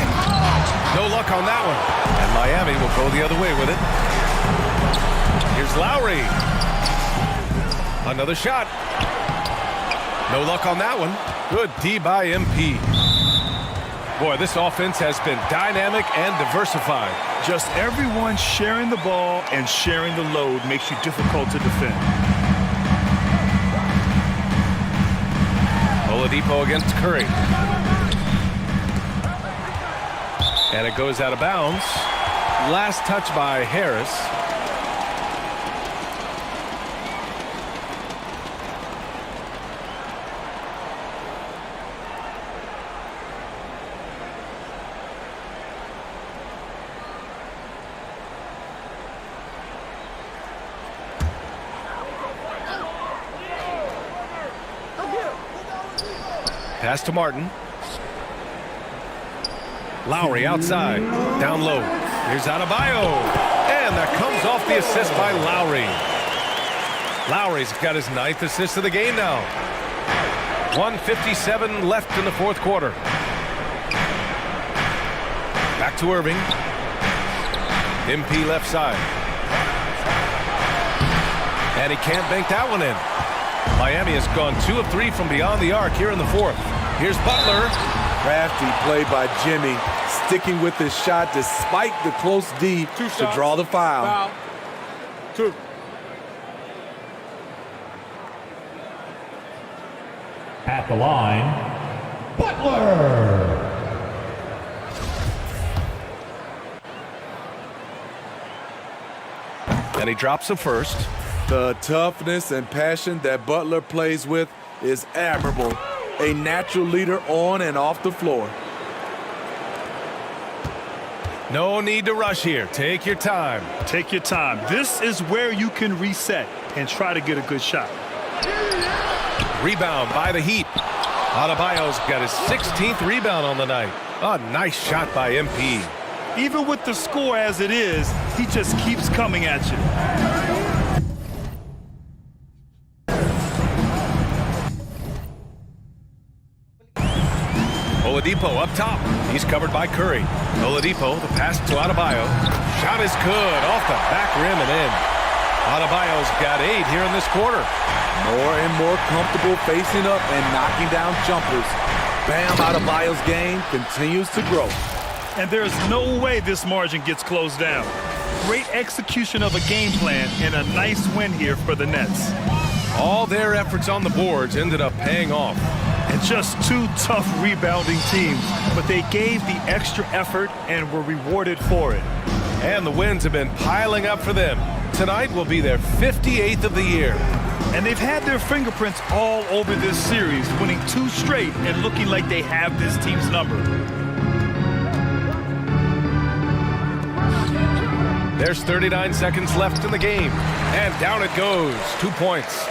No luck on that one. And Miami will go the other way with it. Here's Lowry. Another shot. No luck on that one. Good D by MP. Boy, this offense has been dynamic and diversified. Just everyone sharing the ball and sharing the load makes you difficult to defend. Oladipo against Curry. And it goes out of bounds. Last touch by Harris. Pass to Martin. Lowry outside. Down low. Here's Adebayo. And that comes off the assist by Lowry. Lowry's got his 9th assist of the game now. 1:57 left in the fourth quarter. Back to Irving. MP left side. And he can't bank that one in. Miami has gone 2 of 3 from beyond the arc here in the fourth. Here's Butler. Crafty play by Jimmy, sticking with his shot despite the close D to draw the foul. 2. At the line, Butler. And he drops the first. The toughness and passion that Butler plays with is admirable. A natural leader on and off the floor. No need to rush here. Take your time. Take your time. This is where you can reset and try to get a good shot. Rebound by the Heat. Adebayo's got his 16th rebound on the night. A nice shot by MP. Even with the score as it is, he just keeps coming at you. Oladipo up top. He's covered by Curry. Oladipo, the pass to Adebayo. Shot is good. Off the back rim and in. Adebayo's got 8 here in this quarter. More and more comfortable facing up and knocking down jumpers. Bam Adebayo's game continues to grow. And there's no way this margin gets closed down. Great execution of a game plan and a nice win here for the Nets. All their efforts on the boards ended up paying off. And just 2 tough rebounding teams, but they gave the extra effort and were rewarded for it. And the wins have been piling up for them. Tonight will be their 58th of the year. And they've had their fingerprints all over this series, winning 2 straight and looking like they have this team's number. There's 39 seconds left in the game. And down it goes. 2 points.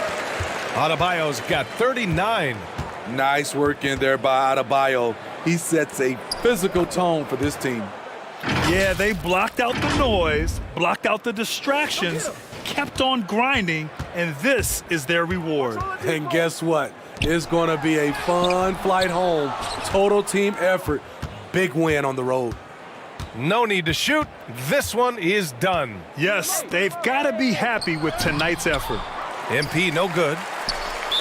Adebayo's got 39. Nice work in there by Adebayo. He sets a physical tone for this team. Yeah, they blocked out the noise, blocked out the distractions, kept on grinding, and this is their reward. And guess what? It's going to be a fun flight home. Total team effort. Big win on the road. No need to shoot. This one is done. Yes, they've got to be happy with tonight's effort. MP no good.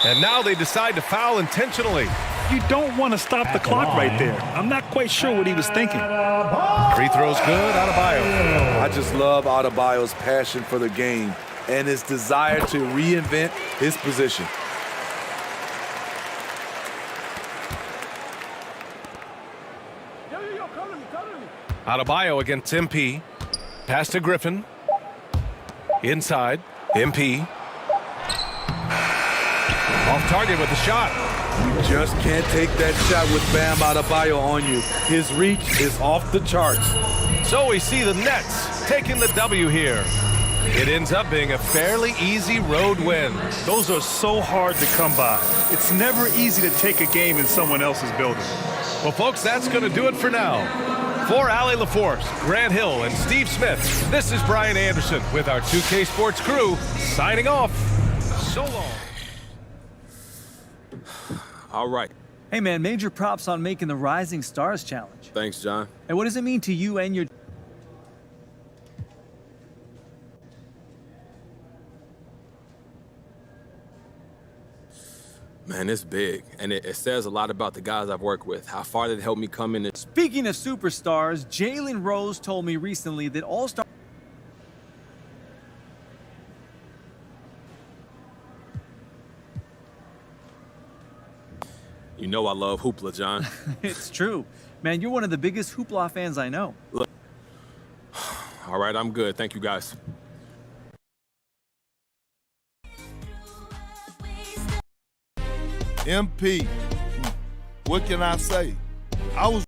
And now they decide to foul intentionally. You don't want to stop the clock right there. I'm not quite sure what he was thinking. Free throws good, Adebayo. I just love Adebayo's passion for the game and his desire to reinvent his position. Adebayo against MP. Pass to Griffin. Inside. MP. Off target with the shot. You just can't take that shot with Bam Adebayo on you. His reach is off the charts. So we see the Nets taking the W here. It ends up being a fairly easy road win. Those are so hard to come by. It's never easy to take a game in someone else's building. Well, folks, that's going to do it for now. For Allie LaForce, Grant Hill, and Steve Smith, this is Brian Anderson with our 2K Sports crew signing off. So long. All right. Hey, man, major props on making the Rising Stars Challenge. Thanks, John. And what does it mean to you and your... Man, it's big, and it says a lot about the guys I've worked with, how far they've helped me come in. Speaking of superstars, Jalen Rose told me recently that All-Star... You know I love hoopla, John. It's true. Man, you're one of the biggest hoopla fans I know. Look. All right, I'm good. Thank you, guys. MP, what can I say? I was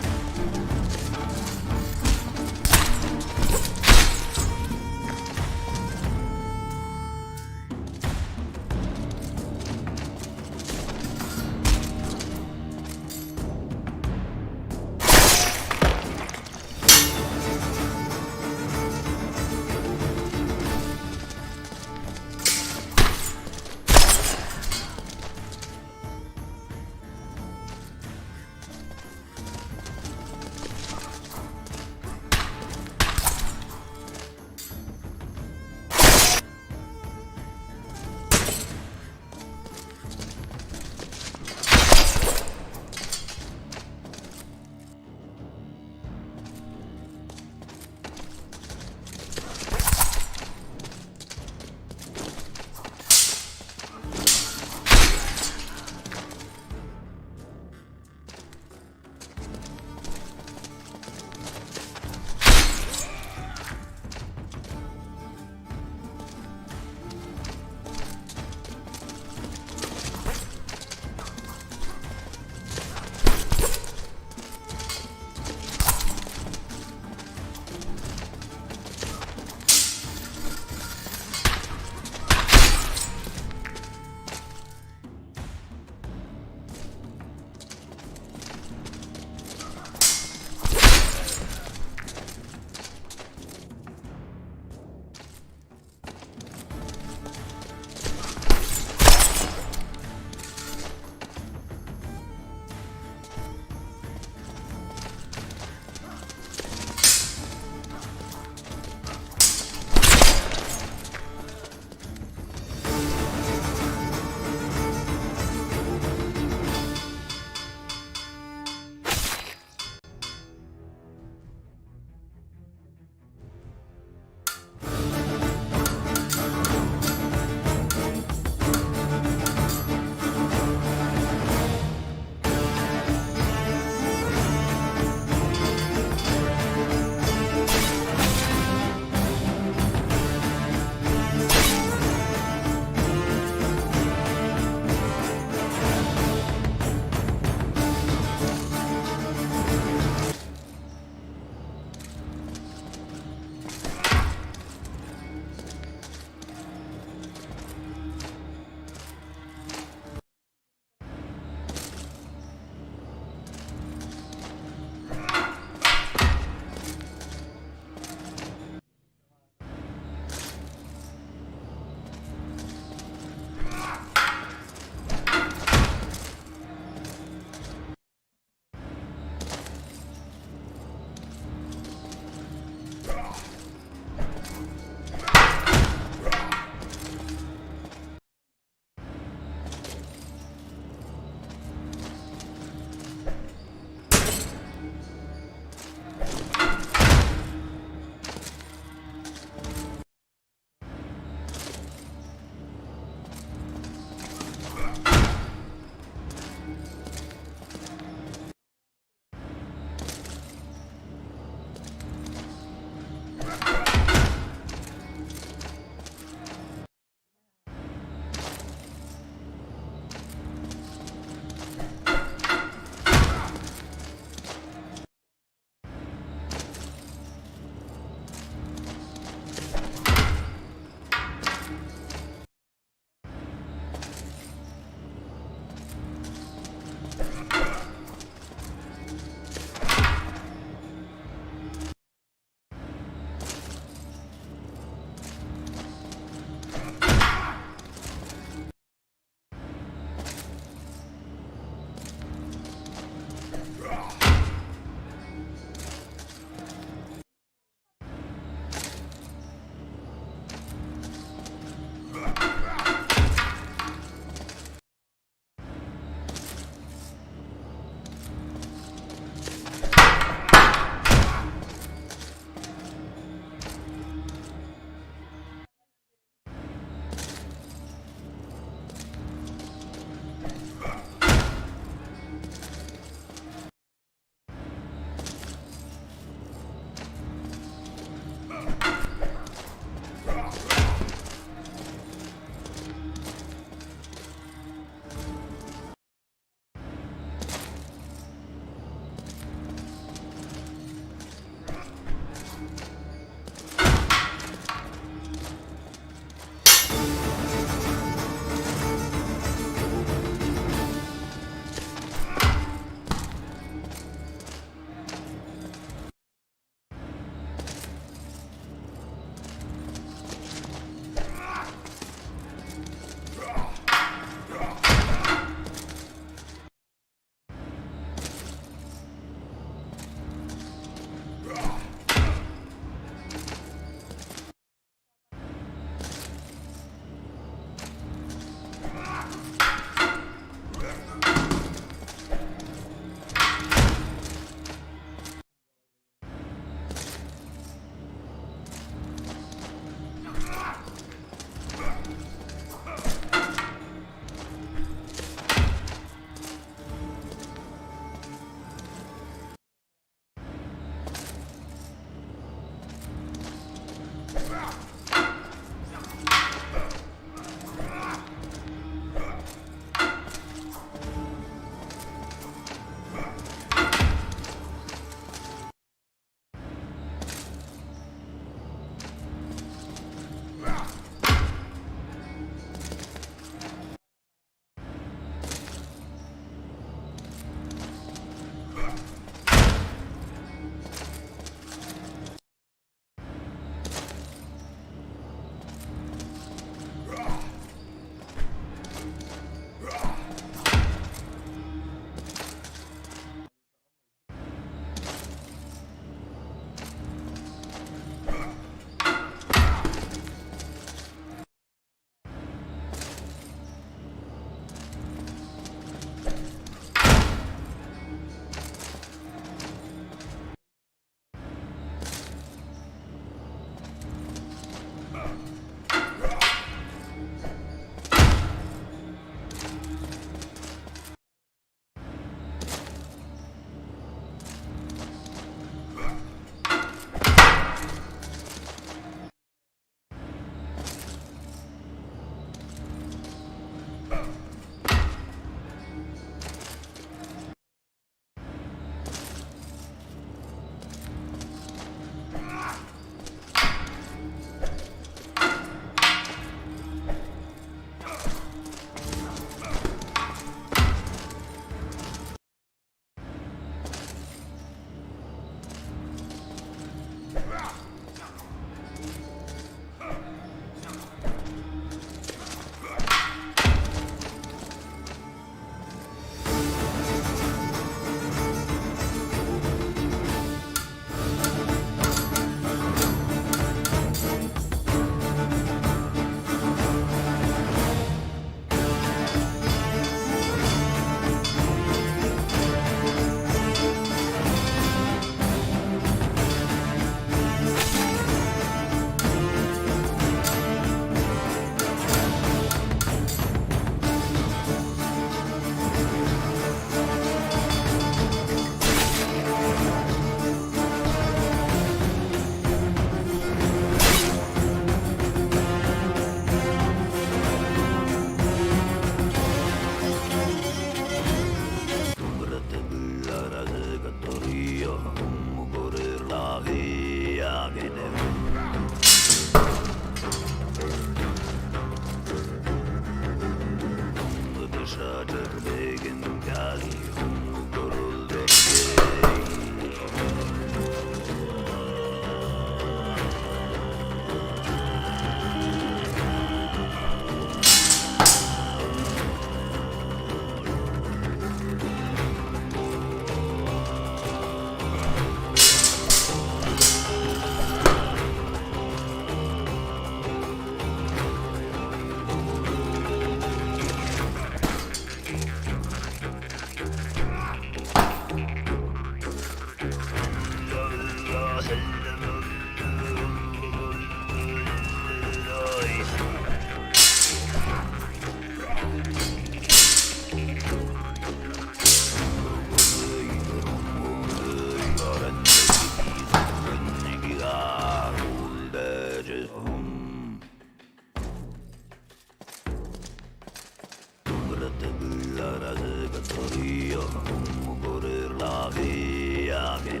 por la vía que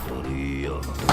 Frío.